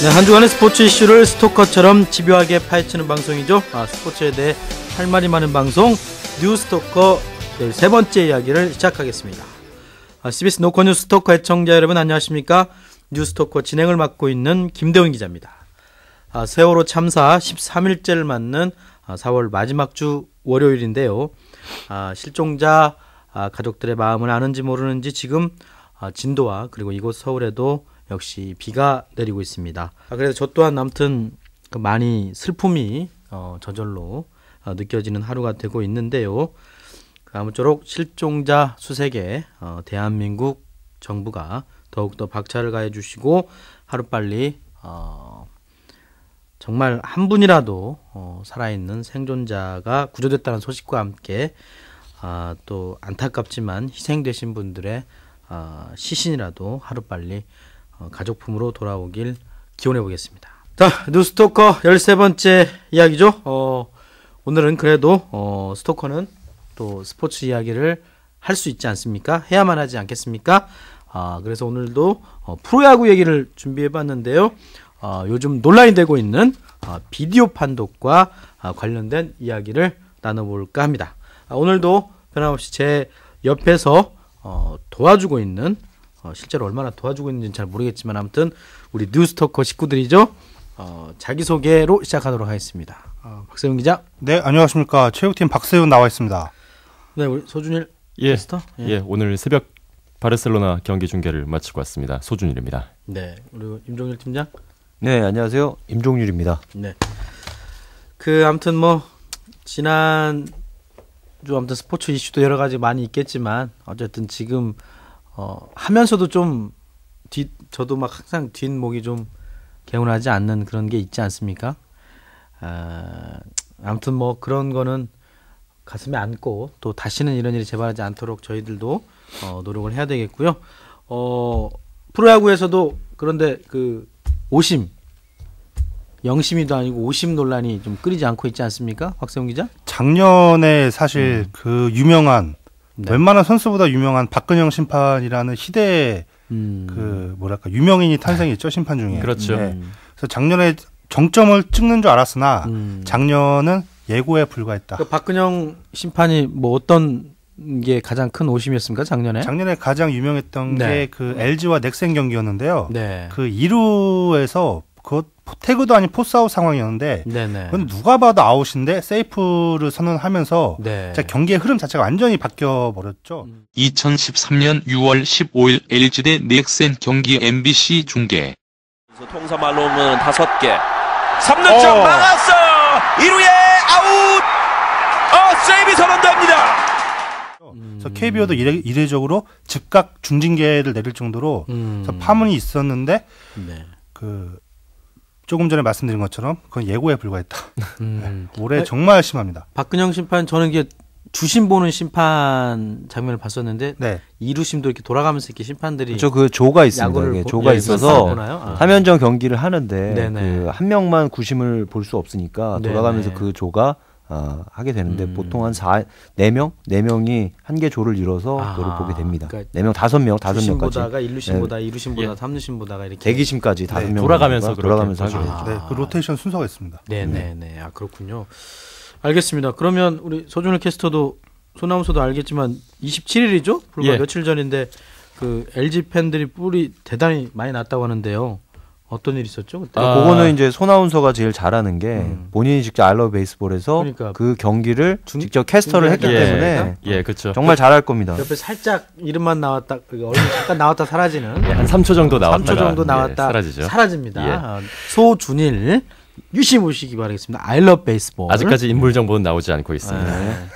네, 한 주간의 스포츠 이슈를 스토커처럼 집요하게 파헤치는 방송이죠. 스포츠에 대해 할 말이 많은 방송 뉴스토커 13번째 이야기를 시작하겠습니다. CBS 노컷뉴스 스토커 애청자 여러분 안녕하십니까? 뉴스토커 진행을 맡고 있는 김대훈 기자입니다. 세월호 참사 13일째를 맞는 4월 마지막 주 월요일인데요. 실종자 가족들의 마음을 아는지 모르는지 지금 진도와 그리고 이곳 서울에도 역시 비가 내리고 있습니다. 그래서 저 또한 아무튼 많이 슬픔이 저절로 느껴지는 하루가 되고 있는데요. 아무쪼록 실종자 수색에 대한민국 정부가 더욱더 박차를 가해 주시고 하루빨리 정말 한 분이라도 살아있는 생존자가 구조됐다는 소식과 함께 또 안타깝지만 희생되신 분들의 시신이라도 하루빨리 가족품으로 돌아오길 기원해 보겠습니다. 자, 뉴스토커 13번째 이야기죠. 오늘은 그래도 스토커는 또 스포츠 이야기를 할 수 있지 않습니까? 해야만 하지 않겠습니까? 그래서 오늘도 프로야구 얘기를 준비해 봤는데요. 요즘 논란이 되고 있는 비디오 판독과 관련된 이야기를 나눠볼까 합니다. 오늘도 변함없이 제 옆에서 도와주고 있는 실제로 얼마나 도와주고 있는지는 잘 모르겠지만 아무튼 우리 뉴스토커 식구들이죠. 자기소개로 시작하도록 하겠습니다. 박세훈 기자. 네, 안녕하십니까. 체육팀 박세훈 나와 있습니다. 네, 우리 소준일 캐스터. 예, 오늘 새벽 바르셀로나 경기 중계를 마치고 왔습니다. 소준일입니다. 네, 그리고 임종일 팀장. 네, 안녕하세요. 임종률입니다. 네. 아무튼 지난 주 아무튼 스포츠 이슈도 여러 가지 많이 있겠지만 어쨌든 지금 하면서도 좀 저도 막 항상 뒷목이 좀 개운하지 않는 그런 게 있지 않습니까? 아무튼 그런 거는 가슴에 안고 또 다시는 이런 일이 재발하지 않도록 저희들도 노력을 해야 되겠고요. 프로야구에서도 그런데 오심 영심이도 아니고 오심 논란이 좀 끊이지 않고 있지 않습니까? 박세훈 기자? 작년에 사실 그 유명한 웬만한 선수보다 유명한 박근영 심판이라는 희대의 유명인이 탄생했죠, 심판 중에. 그렇죠. 네. 그래서 작년에 정점을 찍는 줄 알았으나 작년은 예고에 불과했다. 박근영 심판이 어떤 게 가장 큰 오심이었습니까, 작년에? 작년에 가장 유명했던 네. 게 LG와 넥센 경기였는데요. 네. 2루에서 태그도 아닌 포스아웃 상황이었는데 그건 누가 봐도 아웃인데 세이프를 선언하면서 경기의 흐름 자체가 완전히 바뀌어버렸죠. 2013년 6월 15일 LG 대 넥센 경기 MBC 중계. 통사말로는 5개 3루점 막았어요. 1루에 아웃. 세이브 선언됩니다. 그래서 KBO도 이례적으로 즉각 중징계를 내릴 정도로 파문이 있었는데 조금 전에 말씀드린 것처럼 그건 예고에 불과했다. 올해 정말 심합니다. 박근영 심판 저는 이게 주심 보는 심판 장면을 봤었는데 이루심도 이렇게 돌아가면서 이렇게 심판들이 그 조가 있습니다. 조가 있어서 화면전 경기를 하는데 한 명만 구심을 볼 수 없으니까 돌아가면서 그 조가 하게 되는데 보통 한 4명이 한 개 조를 이뤄서 그걸 보게 됩니다. 그러니까 4명, 5명까지. 주심 보다가 1루심 보다, 2루심 보다, 3루심 보다가 이렇게 대기심까지 5명 돌아가면서 하게 되죠. 그 로테이션 순서가 있습니다. 네네네. 그렇군요. 알겠습니다. 그러면 우리 소준일 캐스터도 소나무서도 알겠지만 27일이죠? 불과 며칠 전인데 LG 팬들이 뿔이 대단히 많이 났다고 하는데요. 어떤 일이 있었죠? 그때? 그거는 이제 손아운서가 제일 잘하는 게 본인이 직접 I Love Baseball에서 그 경기를 직접 캐스터를 했기 때문에 그렇죠. 정말 잘할 겁니다. 옆에 살짝 이름만 나왔다, 얼굴 잠깐 나왔다 사라지는 한 3초 정도 나왔다가 3초 정도 나왔다 사라집니다. 소준일 유심 오시기 바라겠습니다. I Love Baseball. 아직까지 인물 정보는 나오지 않고 있습니다.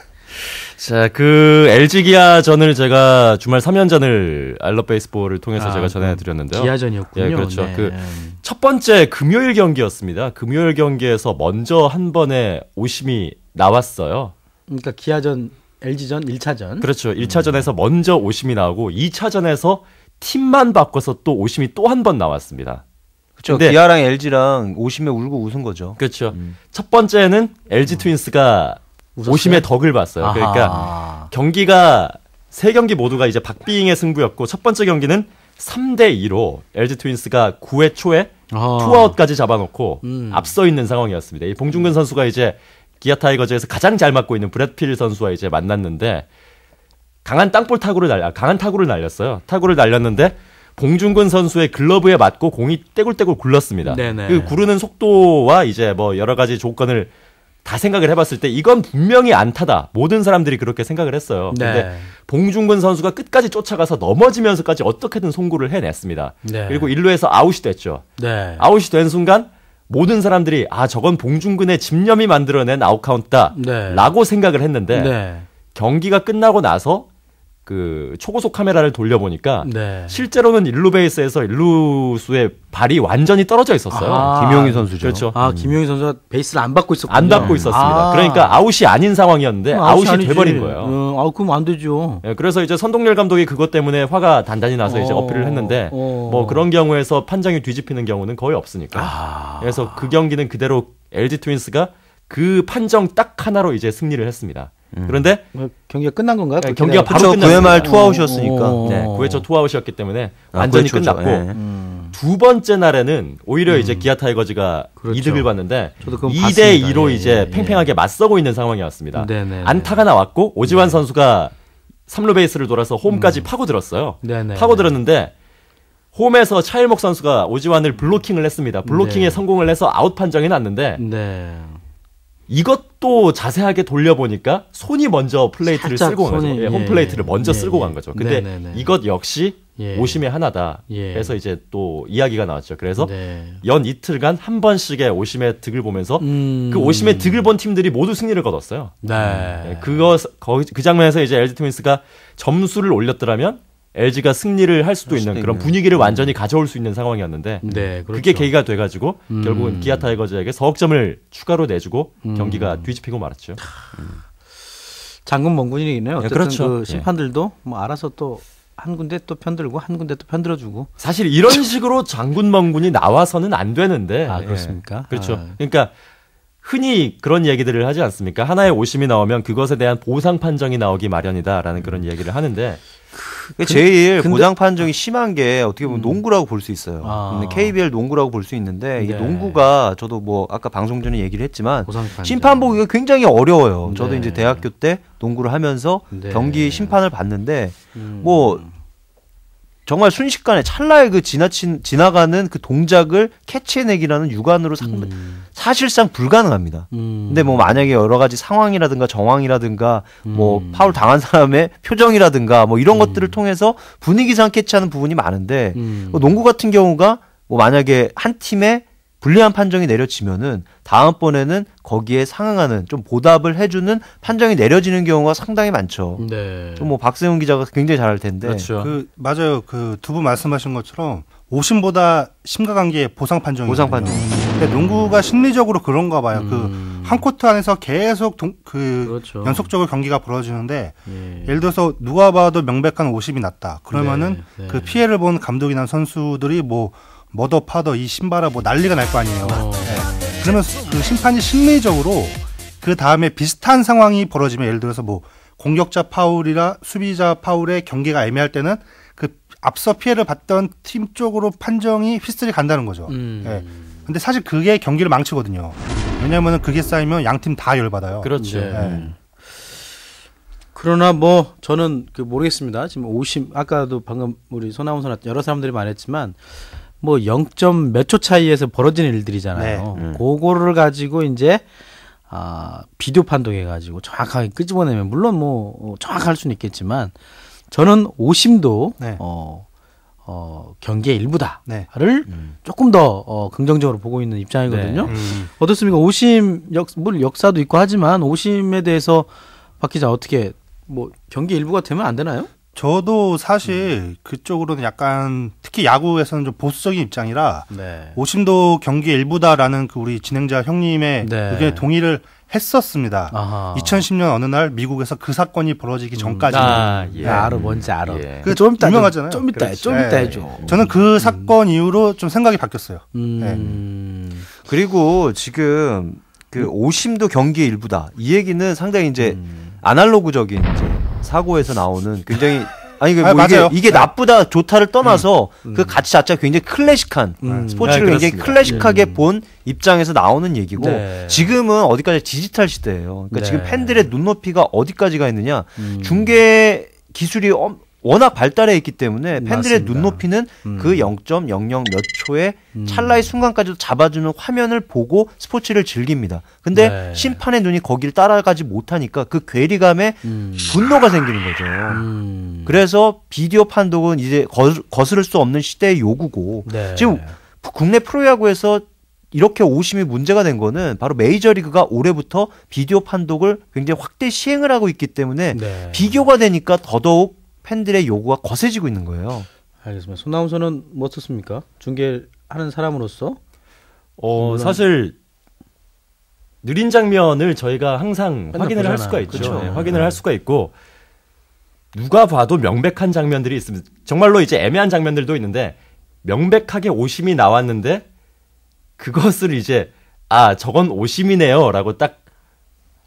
자, LG 기아전을 제가 주말 3연전을 I Love Baseball을 통해서 제가 전해드렸는데요. 기아전이었군요. 그렇죠. 첫 번째 금요일 경기였습니다. 금요일 경기에서 먼저 한 번에 오심이 나왔어요. 그러니까 기아전, LG전 1차전. 그렇죠. 1차전에서 먼저 오심이 나오고 2차전에서 팀만 바꿔서 또 오심이 또 한 번 나왔습니다. 그렇죠. 기아랑 LG랑 오심에 울고 웃은 거죠. 그렇죠. 첫 번째는 LG 트윈스가 오심의 덕을 봤어요. 그러니까 경기가 세 경기 모두가 이제 박빙의 승부였고 첫 번째 경기는 3대2로 LG 트윈스가 9회 초에 투아웃까지 잡아놓고 앞서 있는 상황이었습니다. 이 봉중근 선수가 이제 기아 타이거즈에서 가장 잘 맞고 있는 브래필 선수와 이제 만났는데 강한 타구를 날렸어요. 타구를 날렸는데 봉중근 선수의 글러브에 맞고 공이 떼굴떼굴 굴렀습니다. 그 구르는 속도와 이제 뭐 여러 가지 조건을 다 생각을 해봤을 때 이건 분명히 안타다. 모든 사람들이 그렇게 생각을 했어요. 근데 봉중근 선수가 끝까지 쫓아가서 넘어지면서까지 어떻게든 송구를 해냈습니다. 그리고 1루에서 아웃이 됐죠. 아웃이 된 순간 모든 사람들이 저건 봉중근의 집념이 만들어낸 아웃카운트다 라고 생각을 했는데 경기가 끝나고 나서 그 초고속 카메라를 돌려보니까 실제로는 1루 베이스에서 1루수의 발이 완전히 떨어져 있었어요. 김용희 선수죠. 그렇죠. 김용희 선수가 베이스를 안 밟고 있었군요. 안 밟고 있었습니다. 그러니까 아웃이 아닌 상황이었는데 아웃이 돼버린 거예요. 그럼 안 되죠. 그래서 이제 선동열 감독이 그것 때문에 화가 단단히 나서 이제 어필을 했는데 뭐 그런 경우에서 판정이 뒤집히는 경우는 거의 없으니까. 그래서 그 경기는 그대로 LG 트윈스가 그 판정 딱 하나로 이제 승리를 했습니다. 그런데 경기가 끝난 건가요? 경기가 바로 끝났어요. 9회 말 투아웃이었으니까. 9회 초 투아웃이었기 때문에 완전히 끝났고 두 번째 날에는 오히려 이제 기아 타이거즈가 이득을 봤는데 2대 2로 이제 팽팽하게 맞서고 있는 상황이었습니다. 안타가 나왔고 오지환 선수가 3루 베이스를 돌아서 홈까지 파고들었어요. 파고들었는데 홈에서 차일목 선수가 오지환을 블로킹을 했습니다. 블로킹에 성공을 해서 아웃 판정이 났는데 이것도 자세하게 돌려보니까 손이 먼저 플레이트를 쓸고 간 거죠. 홈 플레이트를 먼저 쓸고 간 거죠. 근데 이것 역시 오심의 하나다 해서 이제 또 이야기가 나왔죠. 그래서 연 이틀간 한 번씩의 오심의 득을 보면서 그 오심의 득을 본 팀들이 모두 승리를 거뒀어요. 그 장면에서 이제 LG 트윈스가 점수를 올렸더라면 LG가 승리를 할 수도 있는 그런 분위기를 완전히 가져올 수 있는 상황이었는데 그게 계기가 돼가지고 결국은 기아 타이거즈에게 석점을 추가로 내주고 경기가 뒤집히고 말았죠. 장군 멍군이네요. 어쨌든 그렇죠. 그 심판들도 뭐 알아서 또 한 군데 또 편들고 한 군데 또 편들어주고. 사실 이런 식으로 장군 멍군이 나와서는 안 되는데. 그렇습니까? 그렇죠. 그러니까 흔히 그런 얘기들을 하지 않습니까? 하나의 오심이 나오면 그것에 대한 보상 판정이 나오기 마련이다라는 그런 얘기를 하는데 제일 보상 판정이 심한 게 어떻게 보면 농구라고 볼 수 있어요. KBL 농구라고 볼 수 있는데 이게 농구가 저도 뭐 아까 방송 전에 얘기를 했지만 심판 보기가 굉장히 어려워요. 저도 이제 대학교 때 농구를 하면서 경기 심판을 봤는데 뭐 정말 순식간에 찰나에 그 지나가는 그 동작을 캐치해내기라는 육안으로 사실상 불가능합니다. 근데 뭐 만약에 여러 가지 상황이라든가 정황이라든가 뭐 파울 당한 사람의 표정이라든가 뭐 이런 것들을 통해서 분위기상 캐치하는 부분이 많은데 농구 같은 경우가 뭐 만약에 한 팀에 불리한 판정이 내려지면은 다음번에는 거기에 상응하는 좀 보답을 해주는 판정이 내려지는 경우가 상당히 많죠. 뭐 박세훈 기자가 굉장히 잘할 텐데. 그렇죠. 맞아요. 그 두 분 말씀하신 것처럼 오심보다 심각한 게 보상 판정이에요. 보상 판정. 근데 농구가 심리적으로 그런가 봐요. 그 한 코트 안에서 계속 그렇죠. 연속적으로 경기가 벌어지는데 예를 들어서 누가 봐도 명백한 오심이 났다. 그러면은 그 피해를 본 감독이나 선수들이 뭐 머더 파더 이 신발아 뭐 난리가 날 거 아니에요. 그러면 그 심판이 심리적으로 그 다음에 비슷한 상황이 벌어지면 예를 들어서 뭐 공격자 파울이라 수비자 파울의 경계가 애매할 때는 그 앞서 피해를 봤던 팀 쪽으로 판정이 휘슬이 간다는 거죠. 근데 사실 그게 경기를 망치거든요. 왜냐하면 그게 쌓이면 양 팀 다 열받아요. 그렇죠. 그러나 뭐 저는 그 모르겠습니다. 지금 오심 아까도 방금 우리 손아운서나 여러 사람들이 말했지만 뭐 0. 몇 초 차이에서 벌어지는 일들이잖아요. 그거를 가지고 이제 비디오 판독해가지고 정확하게 끄집어내면 물론 뭐 정확할 수는 있겠지만 저는 오심도 경기의 일부다를 조금 더 긍정적으로 보고 있는 입장이거든요. 어떻습니까? 오심 물론 역사도 있고 하지만 오심에 대해서 박 기자 어떻게 뭐 경기 일부가 되면 안 되나요? 저도 사실 그쪽으로는 약간 특히 야구에서는 좀 보수적인 입장이라 오심도 경기의 일부다라는 그 우리 진행자 형님의 의견에 동의를 했었습니다. 2010년 어느 날 미국에서 그 사건이 벌어지기 전까지는 알아 뭔지 알아. 그 좀 유명하잖아요. 좀 이따 해줘. 저는 그 사건 이후로 좀 생각이 바뀌었어요. 그리고 지금 그 오심도 경기의 일부다. 이 얘기는 상당히 이제 아날로그적인 이제 사고에서 나오는 굉장히 아니 이게 나쁘다 좋다를 떠나서 그 가치 자체가 굉장히 클래식한 스포츠를 네, 굉장히 클래식하게 본 입장에서 나오는 얘기고 네. 지금은 어디까지 디지털 시대예요. 그러니까 네. 지금 팬들의 눈높이가 어디까지가 있느냐 중계 기술이 워낙 발달해 있기 때문에 팬들의 맞습니다. 눈높이는 그 0.00 몇 초의 찰나의 순간까지도 잡아주는 화면을 보고 스포츠를 즐깁니다. 근데 네. 심판의 눈이 거기를 따라가지 못하니까 그 괴리감에 분노가 생기는 거죠. 그래서 비디오 판독은 이제 거스를 수 없는 시대의 요구고 네. 지금 국내 프로야구에서 이렇게 오심이 문제가 된 거는 바로 메이저리그가 올해부터 비디오 판독을 굉장히 확대 시행을 하고 있기 때문에 네. 비교가 되니까 더더욱 팬들의 요구가 거세지고 있는 거예요. 알겠습니다. 손아운서는 뭐 어떻습니까? 중계하는 사람으로서 사실 느린 장면을 저희가 항상 확인을 할 수가 있죠. 그렇죠. 네, 확인을 할 수가 있고 누가 봐도 명백한 장면들이 있습니다. 정말로 이제 애매한 장면들도 있는데 명백하게 오심이 나왔는데 그것을 이제 저건 오심이네요라고 딱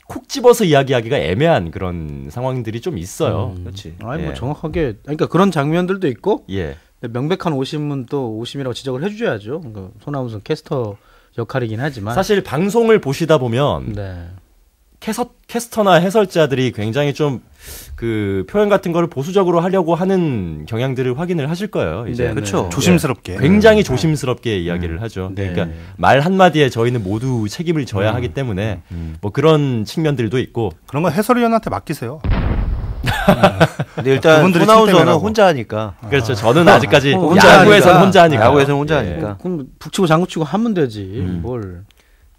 콕 집어서 이야기하기가 애매한 그런 상황들이 좀 있어요. 그렇지. 아니 뭐 정확하게 그러니까 그런 장면들도 있고 예. 명백한 오심은 또 오심이라고 지적을 해줘야죠. 그러니까 손아운서 캐스터 역할이긴 하지만 사실 방송을 보시다 보면 네. 캐스터나 해설자들이 굉장히 좀 그 표현 같은 거를 보수적으로 하려고 하는 경향들을 확인을 하실 거예요. 이제 네, 그렇죠. 네. 조심스럽게. 굉장히 조심스럽게 이야기를 하죠. 네. 그러니까 말 한마디에 저희는 모두 책임을 져야 하기 때문에 뭐 그런 측면들도 있고 그런 건 해설위원한테 맡기세요. 근데 일단 그분들이 손아운서는 침대라고. 혼자 하니까. 그렇죠. 저는 아직까지 혼자 야구에서는 하니까. 혼자 하니까. 야구에서는 혼자 하니까. 그럼 북치고 장구치고 하면 되지. 뭘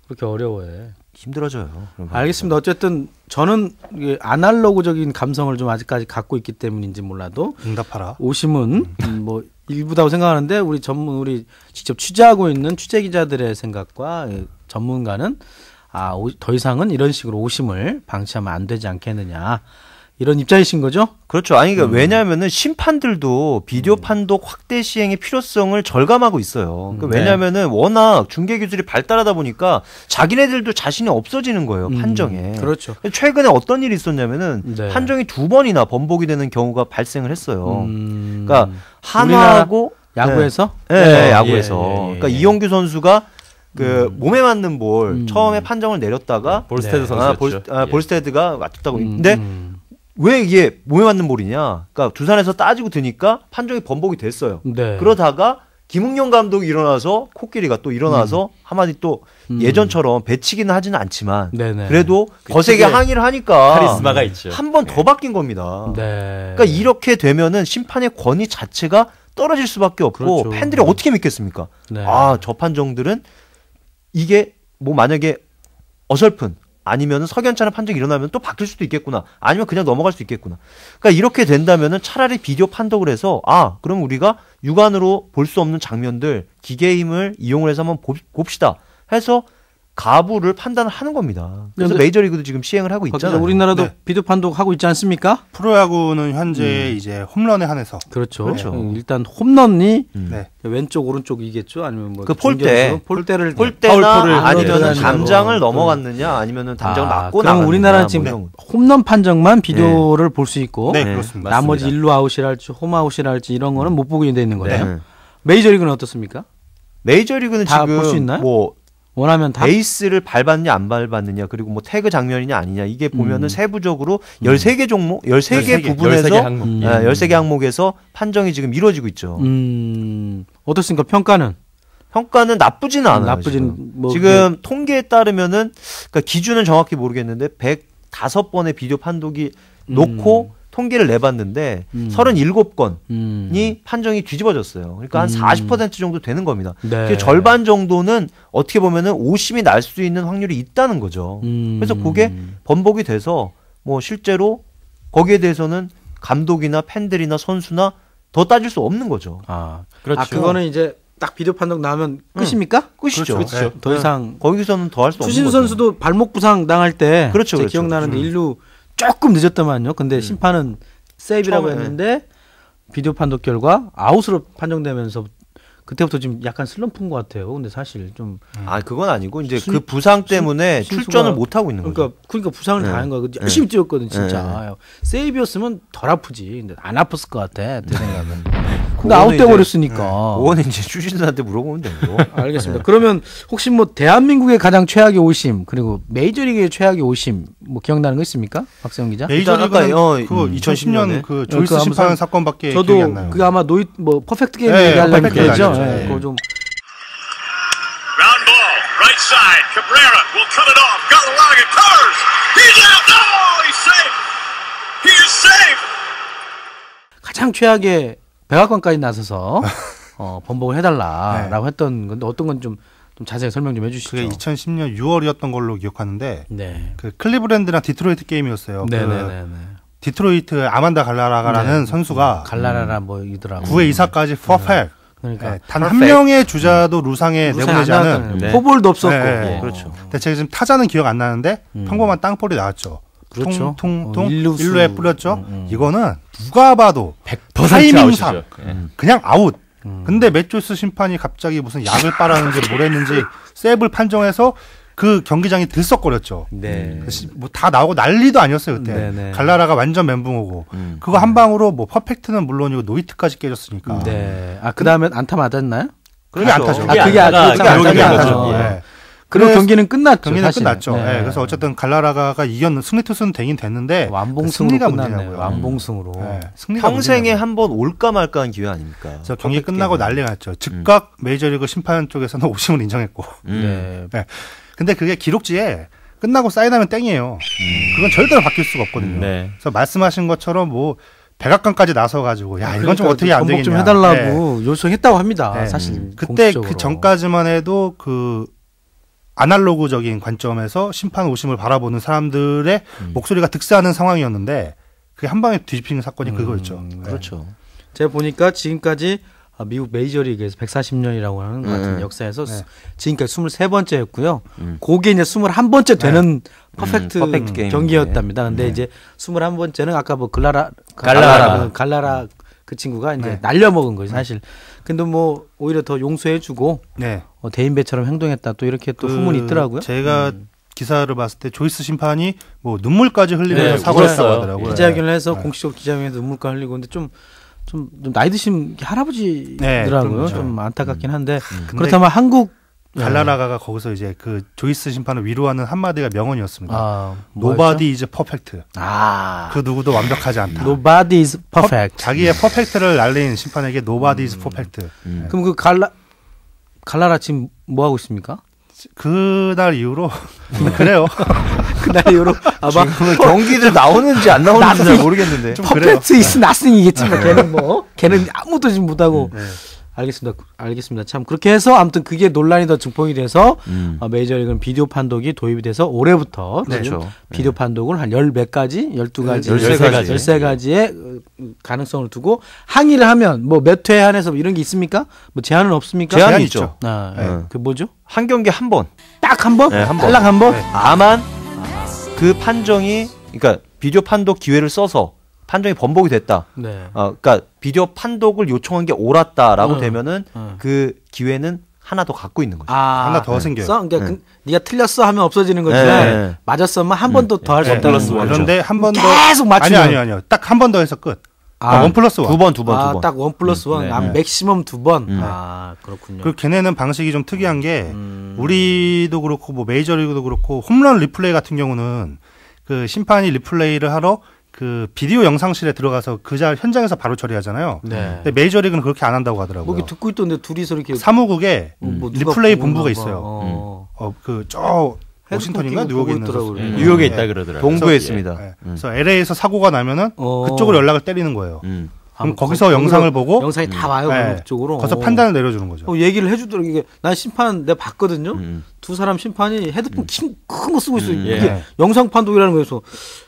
그렇게 어려워해. 힘들어져요. 그런 거. 알겠습니다. 어쨌든 저는 이게 아날로그적인 감성을 좀 아직까지 갖고 있기 때문인지 몰라도 응답하라. 오심은 뭐 일부다고 생각하는데 우리 직접 취재하고 있는 취재 기자들의 생각과 전문가는 더 이상은 이런 식으로 오심을 방치하면 안 되지 않겠느냐 이런 입장이신 거죠? 그렇죠. 아니 그러니까 왜냐하면은 심판들도 비디오 판독 확대 시행의 필요성을 절감하고 있어요. 그러니까 왜냐하면은 워낙 중계 기술이 발달하다 보니까 자기네들도 자신이 없어지는 거예요 판정에. 그렇죠. 최근에 어떤 일이 있었냐면은 네. 판정이 2번이나 번복이 되는 경우가 발생을 했어요. 그러니까 한화하고 야구에서? 네, 야구에서. 예. 그러니까 이용규 선수가 그 몸에 맞는 볼 처음에 판정을 내렸다가 볼스테드 선수였죠. 볼스테드가 맞췄다고. 근데 왜 이게 몸에 맞는 볼이냐? 그러니까 두산에서 따지고 드니까 판정이 번복이 됐어요. 네. 그러다가 김웅영 감독이 일어나서 코끼리가 또 일어나서 한마디 또 예전처럼 배치기는 하지는 않지만 네네. 그래도 거세게 항의를 하니까 카리스마가 있죠. 한 번 더 바뀐 겁니다. 네. 그러니까 이렇게 되면은 심판의 권위 자체가 떨어질 수밖에 없고 그렇죠. 팬들이 어떻게 믿겠습니까? 네. 저 판정들은 이게 뭐 만약에 어설픈 아니면 석연찮은 판정이 일어나면 또 바뀔 수도 있겠구나. 아니면 그냥 넘어갈 수 있겠구나. 그러니까 이렇게 된다면은 차라리 비디오 판독을 해서 그럼 우리가 육안으로 볼 수 없는 장면들 기계의 힘을 이용을 해서 한번 봅시다. 해서 가부를 판단을 하는 겁니다. 그래서 메이저리그도 지금 시행을 하고 있잖아요. 우리나라도 네. 비디오 판독 하고 있지 않습니까? 프로야구는 현재 이제 홈런에 한해서 그렇죠. 일단 홈런이 네. 왼쪽 오른쪽이겠죠. 아니면 뭐 그 폴대나 파울포를 아니면 담장을 넘어갔느냐 아니면은 담장을 맞고 나갔느냐. 그럼 우리나라는 지금 홈런 판정만 비디오를 볼 수 있고 네, 그렇습니다. 나머지 일루 아웃이랄지 홈 아웃이랄지 이런 거는 못 보게 돼 있는 거예요. 네. 메이저리그는 어떻습니까? 메이저리그는 다 지금 볼 수 있나요? 뭐 원하면 다 베이스를 밟았냐 안 밟았느냐 그리고 뭐 태그 장면이냐 아니냐 이게 보면은 세부적으로 13개 종목 13개 부분에서 13개 항목. 13개 항목에서 판정이 지금 이루어지고 있죠. 어떻습니까? 평가는 나쁘지는 않아요. 나쁘진 지금 통계에 따르면은 그러니까 기준은 정확히 모르겠는데 105번의 비디오 판독이 놓고 통계를 내봤는데 37건이 판정이 뒤집어졌어요. 그러니까 한 40% 정도 되는 겁니다. 네. 절반 정도는 어떻게 보면은 오심이 날 수 있는 확률이 있다는 거죠. 그래서 그게 번복이 돼서 뭐 실제로 거기에 대해서는 감독이나 팬들이나 선수나 더 따질 수 없는 거죠. 그렇죠. 그거는 이제 딱 비디오 판독 나오면 끝입니까? 끝이죠. 그렇죠. 더 이상 거기서는 더 할 수 없는 거죠. 추신수 선수도 발목 부상 당할 때 그렇죠. 기억나는데 일루 조금 늦었더만요. 근데 심판은 세이브라고 처음에, 했는데 비디오 판독 결과 아웃으로 판정되면서 그때부터 지금 약간 슬럼프인 것 같아요. 근데 사실 좀 그건 아니고 이제 그 부상 때문에 출전을 못 하고 있는 거죠. 그러니까 부상을 당한 거야. 열심히 뛰었거든 진짜. 세이비였으면 덜 아프지. 근데 안 아팠을 것 같아. 내 생각은. 근데 아웃돼 버렸으니까. 그거는 이제 추신수한테 물어보면 되고. 알겠습니다. 그러면 혹시 뭐 대한민국의 가장 최악의 오심 그리고 메이저리그의 최악의 오심 뭐 기억나는 거 있습니까, 박세영 기자? 메이저리그는 그거 2010년 그 조이스 심판 사건밖에 기억이 안 나요. 그 아마 퍼펙트 게임 얘기하려는 거죠. 그거 좀. Ground ball, right side. Cabrera will cut it off. Galarraga covers. He's out. Oh, he's safe. He is safe. 가장 최악의 백악관까지 나서서 번복을 해달라라고 했던 건데 어떤 건 좀 자세히 설명 좀 해주시죠. 그게 2010년 6월이었던 걸로 기억하는데 네. 그 클리브랜드랑 디트로이트 게임이었어요. 네네네. 디트로이트 아만다 갈라라가라는 선수가 갈라라라 뭐 이더라고. 9회 2사까지 퍼펙트. 그러니까 단 한 명의 주자도 루상에 내보내지 않은 포볼도 없었고. 그렇죠. 근데 제가 지금 타자는 기억 안 나는데 평범한 땅볼이 나왔죠. 그렇죠. 퉁퉁퉁 일루에 뿌렸죠. 이거는 누가 봐도 100% 타이밍상 아웃이죠. 그냥 아웃. 근데 매조스 심판이 갑자기 무슨 약을 빨았는지 뭘 했는지 세이브를 판정해서 그 경기장이 들썩거렸죠. 네. 뭐 다 나오고 난리도 아니었어요 그때. 네네. 갈라라가 완전 멘붕 오고 그거 한 방으로 뭐 퍼펙트는 물론이고 노이트까지 깨졌으니까. 네. 그 다음에 안타 맞았나요? 그게 안타죠. 그게 안타죠. 그리고 경기는 끝났죠. 끝났죠. 네. 그래서 어쨌든 갈라라가가 이겼는 승리 투수는 되긴 됐는데 완봉승으로 끝났네요. 완봉승으로. 평생에 한 번 올까 말까한 기회 아닙니까? 그래서 경기 끝나고 난리가 났죠. 즉각 메이저리그 심판 쪽에서는 오심을 인정했고. 네. 근데 그게 기록지에 끝나고 사인하면 땡이에요. 그건 절대로 바뀔 수가 없거든요. 그래서 말씀하신 것처럼 뭐 백악관까지 나서가지고 야 이건 좀 어떻게 안 되겠냐. 좀 해달라고 요청했다고 합니다. 사실 그때 공식적으로. 그 전까지만 해도 그 아날로그적인 관점에서 심판 오심을 바라보는 사람들의 목소리가 득세하는 상황이었는데 그게 한 방에 뒤집히는 사건이 그거였죠. 그렇죠. 제가 보니까 지금까지 미국 메이저리그에서 140년이라고 하는 것 같은 역사에서 지금까지 23번째였고요. 그게 이제 21번째 되는 퍼펙트 경기였답니다. 근데 이제 21번째는 아까 뭐 갈라라 그 친구가 이제 날려먹은 거죠, 사실. 근데 뭐 오히려 더 용서해주고 대인배처럼 행동했다 또 이렇게 또 후문이 있더라고요. 제가 기사를 봤을 때 조이스 심판이 뭐 눈물까지 흘리면서 사과를 했다고 하더라고요. 기자회견을 해서 공식적으로 기자회견에서 눈물까지 흘리고 근데 좀 나이 드신 할아버지더라고요. 좀 안타깝긴 한데 그렇다면 한국 갈라라가가 거기서 이제 그 조이스 심판을 위로하는 한마디가 명언이었습니다. Nobody is perfect. 그 누구도 완벽하지 않다. Nobody is perfect. 자기의 퍼펙트를 날린 심판에게 Nobody is perfect. 그럼 그 갈라라 지금 뭐 하고 있습니까? 그날 이후로 그래요. 그날 이후로 아마 경기들 나오는지 안 나오는지 잘 모르겠는데. 퍼펙트 is nothing이겠지만 걔는 아무도 지금 못하고. 알겠습니다. 참 그렇게 해서 아무튼 그게 논란이 더 증폭이 돼서 메이저리그는 비디오 판독이 도입이 돼서 올해부터 비디오 판독을 한 13가지의 가능성을 두고 항의를 하면 뭐 몇 회에 한해서 이런 게 있습니까? 뭐 제한은 없습니까? 제한이 있죠. 그 뭐죠? 한 경기 한 번. 딱 한 번? 탈락 한 번? 다만 그 판정이 그러니까 비디오 판독 기회를 써서 판정이 번복이 됐다. 그러니까 비디오 판독을 요청한 게 옳았다라고 되면은 그 기회는 하나 더 갖고 있는 거죠. 하나 더 생겨요. 그러니까 네가 틀렸어 하면 없어지는 거지만 맞았으면 한 번 더 할 수 없다는 거죠. 그런데 한 번 더 계속 맞추면 아니요. 딱 한 번 더 해서 끝. 1+1. 두 번. 딱 1+1. 맥시멈 2번. 그렇군요. 그리고 걔네는 방식이 좀 특이한 게 우리도 그렇고 뭐 메이저리그도 그렇고 홈런 리플레이 같은 경우는 그 심판이 리플레이를 하러 그 비디오 영상실에 들어가서 그 현장에서 바로 처리하잖아요. 근데 메이저리그는 그렇게 안 한다고 하더라고요. 뭐 듣고 있던데 둘이서 이렇게 사무국에 리플레이 본부가 있어요. 저 워싱턴인가 뉴욕에 있는 뉴욕에 있다 그러더라고요. 동부에 있습니다. 그래서 LA에서 사고가 나면은 그쪽으로 연락을 때리는 거예요. 그럼 거기서 영상을 보고 영상이 다 와요 그쪽으로. 거기서 판단을 내려주는 거죠. 얘기를 해주더라고요. 이게 난 심판 내가 봤거든요. 두 사람 심판이 헤드폰 큰 거 쓰고 있어요. 이게 영상 판독이라는 거에서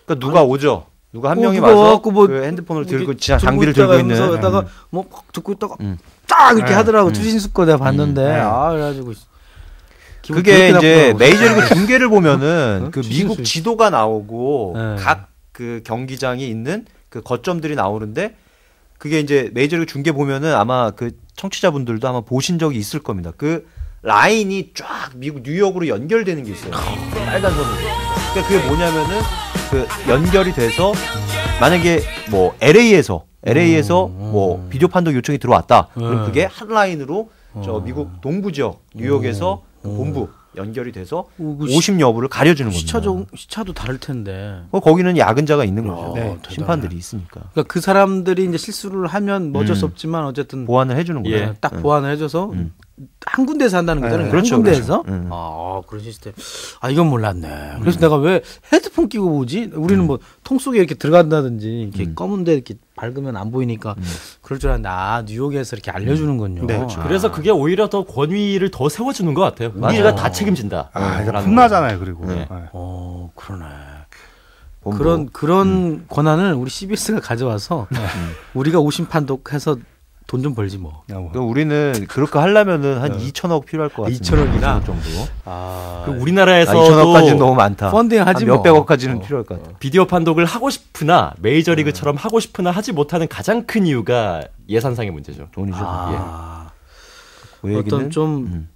그러니까 누가 오죠. 누가 한 명이 와서 그 핸드폰을 들고 장비를 들고 있는 다가 뭐 듣고 있다가 딱 이렇게 하더라고. 주진수 거 내가 봤는데 그래가지고 그게 이제 메이저리그 중계를 보면은 그 미국 지도가 나오고 각 그 경기장이 있는 그 거점들이 나오는데 그게 이제 메이저리그 중계 보면은 아마 그 청취자분들도 아마 보신 적이 있을 겁니다. 그 라인이 쫙 미국 뉴욕으로 연결되는 게 있어요. 빨간 선으로. 그러니까 그게 뭐냐면은 그 연결이 돼서 만약에 뭐 LA에서 뭐 비디오 판독 요청이 들어왔다. 그럼 그게 한 라인으로 저 미국 동부 지역 뉴욕에서 그 본부 연결이 돼서 50 여부를 가려주는 겁니다. 시차도 다를 텐데. 거기는 야근자가 있는 거죠. 네, 심판들이 있으니까. 그러니까 그 사람들이 이제 실수를 하면 뭐 어쩔 수 없지만 어쨌든 보완을 해주는 거예요. 예, 딱 보완을 해줘서 한 군데에서 한다는 거잖아요. 그렇죠, 한 군데에서. 그렇죠. 아, 그런 시스템. 아, 이건 몰랐네. 그래서 내가 왜 헤드폰 끼고 보지? 우리는 뭐 통 속에 이렇게 들어간다든지 이렇게 검은데 이렇게 밝으면 안 보이니까 그럴 줄 알았는데 뉴욕에서 이렇게 알려주는군요. 네, 그렇죠. 그래서 그게 오히려 더 권위를 더 세워주는 것 같아요. 우리가 다 책임진다. 혼나잖아요. 그리고. 네. 그러네. 그런 권한을 우리 CBS가 가져와서 우리가 오심 판독해서 돈 좀 벌지 뭐. 그러니까 우리는 그렇게 하려면은 한 2천억 필요할 것 같습니다. 2천억이나 정도. 우리나라에서도 2천억까지는 너무 많다. 펀딩하지 뭐. 몇백억까지는 필요할 것 같아. 비디오 판독을 하고 싶으나 메이저리그처럼 하고 싶으나 하지 못하는 가장 큰 이유가 예산상의 문제죠. 돈이죠. 그 어떤 좀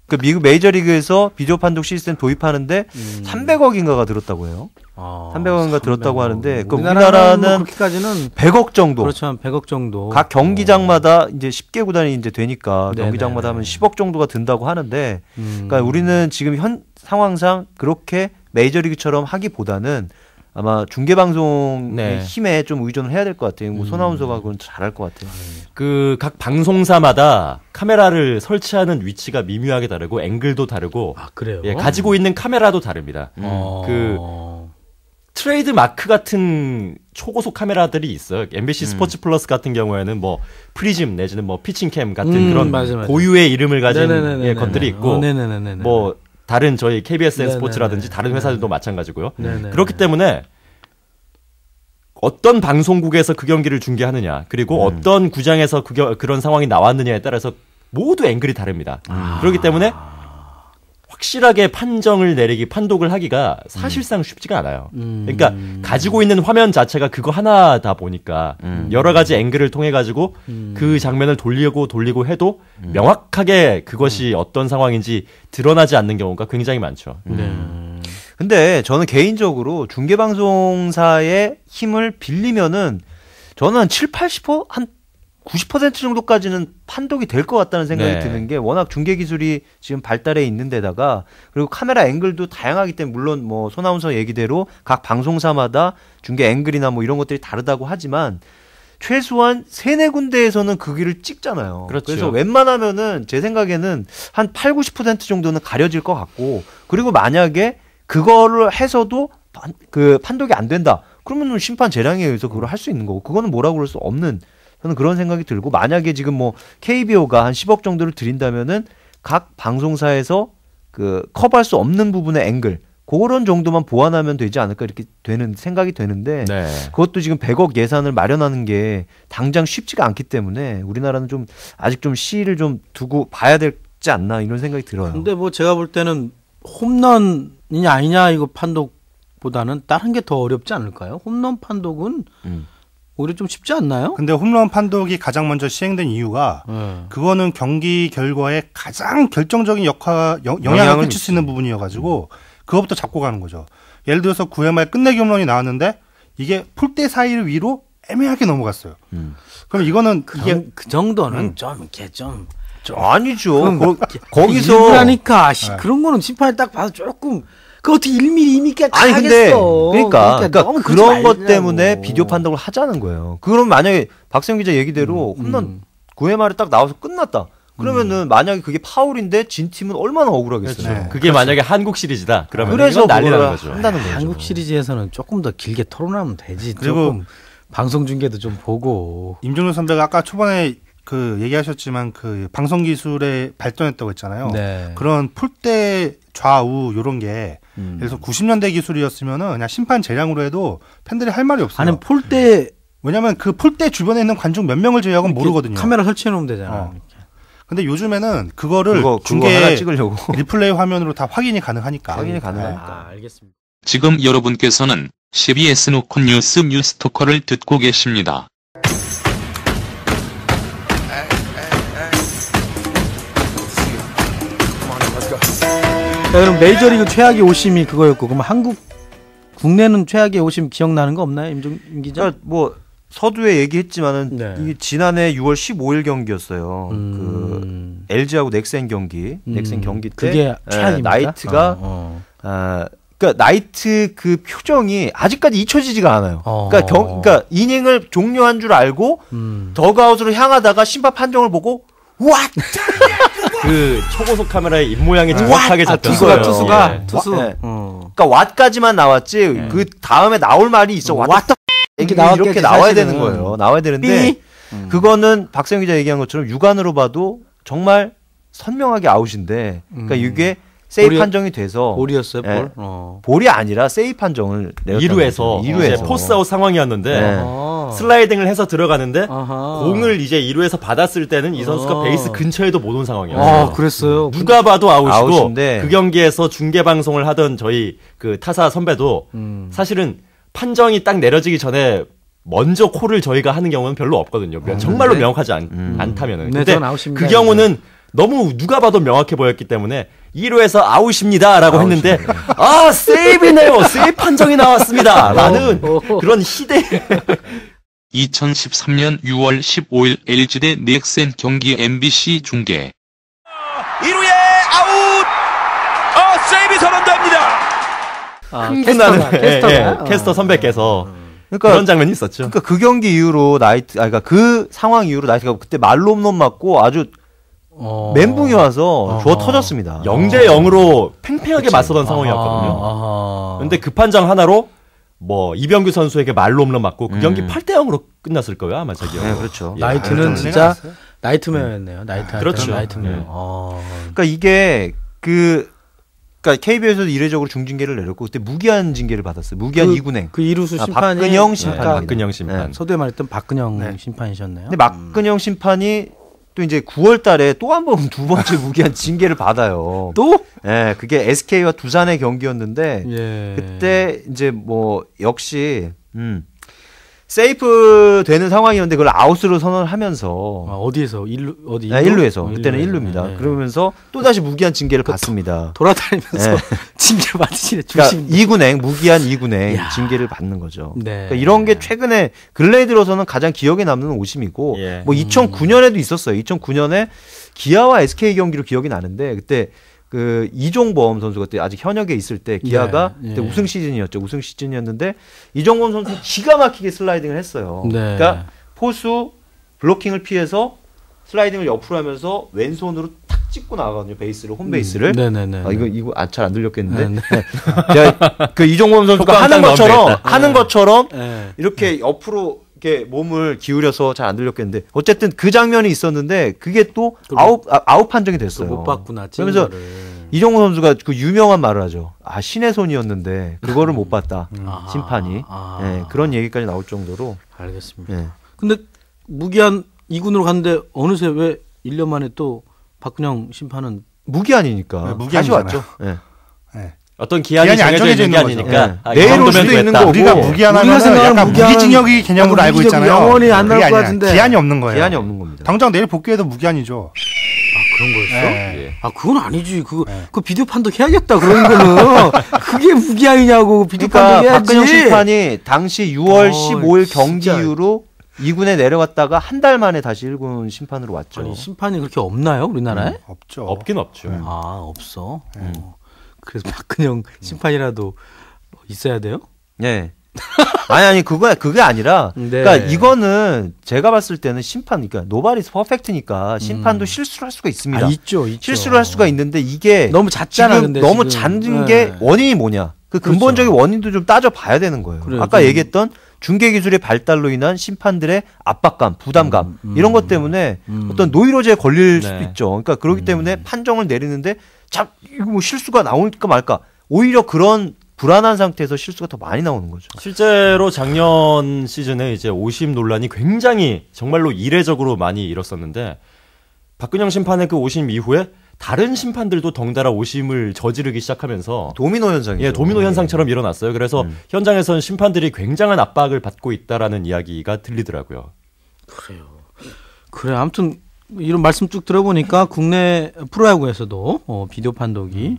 그 미국 메이저리그에서 비디오 판독 시스템 도입하는데 300억인가가 들었다고 해요. 300억인가 들었다고 하는데 그 우리나라는 그렇게까지는 100억 정도. 그렇죠. 한 100억 정도. 각 경기장마다 이제 10개 구단이 이제 되니까 경기장마다 하면 10억 정도가 든다고 하는데 그러니까 우리는 지금 현 상황상 그렇게 메이저리그처럼 하기보다는 아마 중계방송의 힘에 좀 의존을 해야 될 것 같아요. 뭐 손아운서가 그건 잘할 것 같아요. 그 각 방송사마다 카메라를 설치하는 위치가 미묘하게 다르고 앵글도 다르고 그래요? 예, 가지고 있는 카메라도 다릅니다. 그 트레이드 마크 같은 초고속 카메라들이 있어요. MBC 스포츠 플러스 같은 경우에는 뭐 프리즘 내지는 뭐 피칭캠 같은 그런 맞아. 고유의 이름을 가진 것들이 있고 뭐 다른 저희 KBSN 스포츠라든지 다른 회사들도 마찬가지고요. 그렇기 때문에 어떤 방송국에서 그 경기를 중계하느냐 그리고 어떤 구장에서 그런 상황이 나왔느냐에 따라서 모두 앵글이 다릅니다. 그렇기 때문에 확실하게 판독을 하기가 사실상 쉽지가 않아요. 그러니까 가지고 있는 화면 자체가 그거 하나다 보니까 여러 가지 앵글을 통해 가지고 그 장면을 돌리고 해도 명확하게 그것이 어떤 상황인지 드러나지 않는 경우가 굉장히 많죠. 근데 저는 개인적으로 중계방송사의 힘을 빌리면은 저는 한 7, 80%? 한 90% 정도까지는 판독이 될 것 같다는 생각이 드는 게 워낙 중계 기술이 지금 발달해 있는 데다가 그리고 카메라 앵글도 다양하기 때문에 물론 뭐 손아운서 얘기대로 각 방송사마다 중계 앵글이나 뭐 이런 것들이 다르다고 하지만 최소한 3-4군데에서는 그 길을 찍잖아요. 그렇죠. 그래서 웬만하면은 제 생각에는 한 8, 90% 정도는 가려질 것 같고 그리고 만약에 그거를 해서도 그 판독이 안 된다. 그러면 심판 재량에 의해서 그걸 할 수 있는 거고 그거는 뭐라고 그럴 수 없는 저는 그런 생각이 들고 만약에 지금 뭐 KBO가 한 10억 정도를 드린다면은 각 방송사에서 그 커버할 수 없는 부분의 앵글 그런 정도만 보완하면 되지 않을까 이렇게 되는 생각이 되는데 그것도 지금 100억 예산을 마련하는 게 당장 쉽지가 않기 때문에 우리나라는 좀 아직 좀 시일을 좀 두고 봐야 되지 않나 이런 생각이 들어요. 근데 뭐 제가 볼 때는 홈런이냐 아니냐 이거 판독보다는 다른 게 더 어렵지 않을까요? 홈런 판독은 오히려 좀 쉽지 않나요? 근데 홈런 판독이 가장 먼저 시행된 이유가 그거는 경기 결과에 가장 결정적인 영향을 끼칠 수 있는 부분이어가지고 그것부터 잡고 가는 거죠. 예를 들어서 9회 말 끝내기 홈런이 나왔는데 이게 폴대 사이를 위로 애매하게 넘어갔어요. 그럼 이거는 이게 그 정도는 좀 이렇게 좀 아니죠. 거기서 일부라니까 그런 거는 심판이 딱 봐서 조금 그 어떻게 1mm 2mm 아니 근데 그러니까 그런 것 때문에 비디오 판독을 하자는 거예요. 그럼 만약에 박세영 기자 얘기대로 홈런 9회 말에 딱 나와서 끝났다. 그러면은 만약에 그게 파울인데 진 팀은 얼마나 억울하겠어요. 그렇죠. 그게 만약에 한국 시리즈다. 그러면 그래서 난리 나는 거죠. 한다는 거죠. 한국 시리즈에서는 조금 더 길게 토론하면 되지. 그리고 방송 중계도 좀 보고. 임종료 선배가 아까 초반에 그 얘기하셨지만 그 방송 기술에 발전했다고 했잖아요. 그런 폴대 좌우 요런 게 그래서 90년대 기술이었으면은 그냥 심판 재량으로 해도 팬들이 할 말이 없어요. 아니 폴대 왜냐면 그 폴대 주변에 있는 관중 몇 명을 제외하고는 모르거든요. 카메라 설치해 놓으면 되잖아. 근데 요즘에는 그거를 중계 하나 찍으려고 리플레이 화면으로 다 확인이 가능하니까. 알겠습니다. 지금 여러분께서는 CBS 노컷 뉴스 뉴스토커를 듣고 계십니다. 그럼 메이저리그 최악의 오심이 그거였고, 그럼 한국 국내는 최악의 오심 기억나는 거 없나요, 임종 기자? 그러니까 뭐 서두에 얘기했지만은 네. 이게 지난해 6월 15일 경기였어요. 그 LG하고 넥센 경기, 넥센 경기 때 그게 최악입니까? 나이트가 그러니까 나이트 그 표정이 아직까지 잊혀지지가 않아요. 그러니까 이닝을 종료한 줄 알고 더그아웃으로 향하다가 심판 판정을 보고 왓! 그 초고속 카메라의 입모양이 정확하게 잡혔어요. 투수가 네. 그러니까 왓까지만 나왔지 그 다음에 나올 말이 있어. 왓 이렇게 나와야 되는 거예요. 나와야 되는데 그거는 박세영 기자 얘기한 것처럼 육안으로 봐도 정말 선명하게 아웃인데 그러니까 이게 세이프 판정이 돼서 볼이었어요, 볼? 볼이 아니라 세이프 판정을 내렸다는 2루에서 포스아웃 상황이었는데 슬라이딩을 해서 들어가는데 공을 이제 2루에서 받았을 때는 이 선수가 베이스 근처에도 못 온 상황이었어요. 그랬어요. 누가 봐도 아웃인데 그 경기에서 중계 방송을 하던 저희 그 타사 선배도 사실은 판정이 딱 내려지기 전에 먼저 콜을 저희가 하는 경우는 별로 없거든요. 정말로 명확하지 않다면은. 근데 그 경우는 너무 누가 봐도 명확해 보였기 때문에 1루에서 아웃입니다라고 했는데 세이브네요. 세이브 판정이 나왔습니다. 라는 그런 희대. 2013년 6월 15일 LG 대 넥센 경기 MBC 중계. 1루에 아웃. 세이브 선언됩니다. 흥분하는 캐스터 선배께서 그러니까 그런 장면이 있었죠. 그러니까 그 경기 이후로 그러니까 그 상황 이후로 나이트가 그때 말로 홈런 맞고 아주 멘붕이 와서 주워 터졌습니다. 0대 0으로 팽팽하게 맞서던 상황이었거든요. 근데 그 판정 하나로 뭐 이병규 선수에게 말로 홈런 맞고 그 경기 8대 0으로 끝났을 거예요, 아마 제 기억에. 네, 그렇죠. 나이트는 진짜 나이트메어였네요. 그렇죠. 나이트메어. 그러니까 이게 그러니까 KBO에서도 이례적으로 중징계를 내렸고 그때 무기한 징계를 받았어요. 무기한 2군행. 그 이루수 심판이 박근영 심판. 박근영 심판. 서두에 말했던 박근영 심판이셨네요. 근데 박근영 심판이 또 이제 9월 달에 또 한 번 두 번째 무기한 징계를 받아요. 또? 예, 그게 SK와 두산의 경기였는데 그때 이제 뭐 역시 세이프 되는 상황이었는데 그걸 아웃으로 선언하면서 어디에서? 어디? 1루에서 그때는 1루입니다. 그러면서 또 다시 무기한 징계를 받습니다. 돌아다니면서 징계 받으시네. 그러니까 2군행 무기한 2군행 징계를 받는 거죠. 그러니까 이런 게 최근에 근래에 들어서는 가장 기억에 남는 오심이고 뭐 2009년에도 있었어요. 2009년에 기아와 SK 경기로 기억이 나는데 그때 그 이종범 선수가 그때 아직 현역에 있을 때 기아가 그때 우승 시즌이었죠. 우승 시즌이었는데 이종범 선수 기가 막히게 슬라이딩을 했어요. 그러니까 포수 블로킹을 피해서 슬라이딩을 옆으로 하면서 왼손으로 탁 찍고 나가거든요. 베이스를 홈베이스를. 이거 잘 안 들렸겠는데. 그 이종범 선수가 하는 것처럼 이렇게 옆으로 이렇게 몸을 기울여서 잘 안 들렸겠는데 어쨌든 그 장면이 있었는데 그게 또 아웃 판정이 됐어요. 못 봤구나. 그러면서 이종호 선수가 그 유명한 말을 하죠. 신의 손이었는데 그거를 못 봤다. 심판이. 그런 얘기까지 나올 정도로. 알겠습니다. 근데 무기한 2군으로 갔는데 어느새 왜 1년 만에 또 박근영 심판은 무기한이니까 다시 왔죠. 어떤 기한이 정해져 있는 게 아니니까 내일 올 수도 있는 거 우리가 무기한하면 약간 무기징역이 개념으로 알고 있잖아요. 영원히 안 나올 것 같은데 기한이 없는 거예요. 기한이 없는 겁니다. 당장 내일 복귀해도 무기한이죠. 그런 거였어? 그건 아니지. 그 비디오 판독 해야겠다. 그런 거는 그게 무기한이냐고 비디오 판독 해야지. 박근영 심판이 당시 6월 15일 경기 이후로 2군에 내려갔다가 한 달 만에 다시 1군 심판으로 왔죠. 아니, 심판이 그렇게 없나요, 우리나라에? 없죠. 없긴 없죠. 없어. 그래서 박근영 심판이라도 있어야 돼요? 네. 아니 그게 아니라 그러니까 이거는 제가 봤을 때는 그러니까 노바리스 퍼펙트니까 심판도 실수를 할 수가 있습니다. 있죠. 실수를 할 수가 있는데 이게 너무 잦잖아. 근데 너무 잦은 게 원인이 뭐냐? 그 근본적인 원인도 좀 따져봐야 되는 거예요. 아까 얘기했던 중계 기술의 발달로 인한 심판들의 압박감, 부담감 이런 것 때문에 어떤 노이로제에 걸릴 수도 있죠. 그러니까 그렇기 때문에 판정을 내리는데 이거 뭐 실수가 나올까 말까 오히려 그런 불안한 상태에서 실수가 더 많이 나오는 거죠. 실제로 작년 시즌에 이제 오심 논란이 굉장히 정말로 이례적으로 많이 일었었는데 박근영 심판의 그 오심 이후에 다른 심판들도 덩달아 오심을 저지르기 시작하면서 도미노 현상이죠. 도미노 현상처럼 일어났어요. 그래서 현장에서는 심판들이 굉장한 압박을 받고 있다라는 이야기가 들리더라고요. 그래 아무튼 이런 말씀 쭉 들어보니까 국내 프로야구에서도 비디오 판독이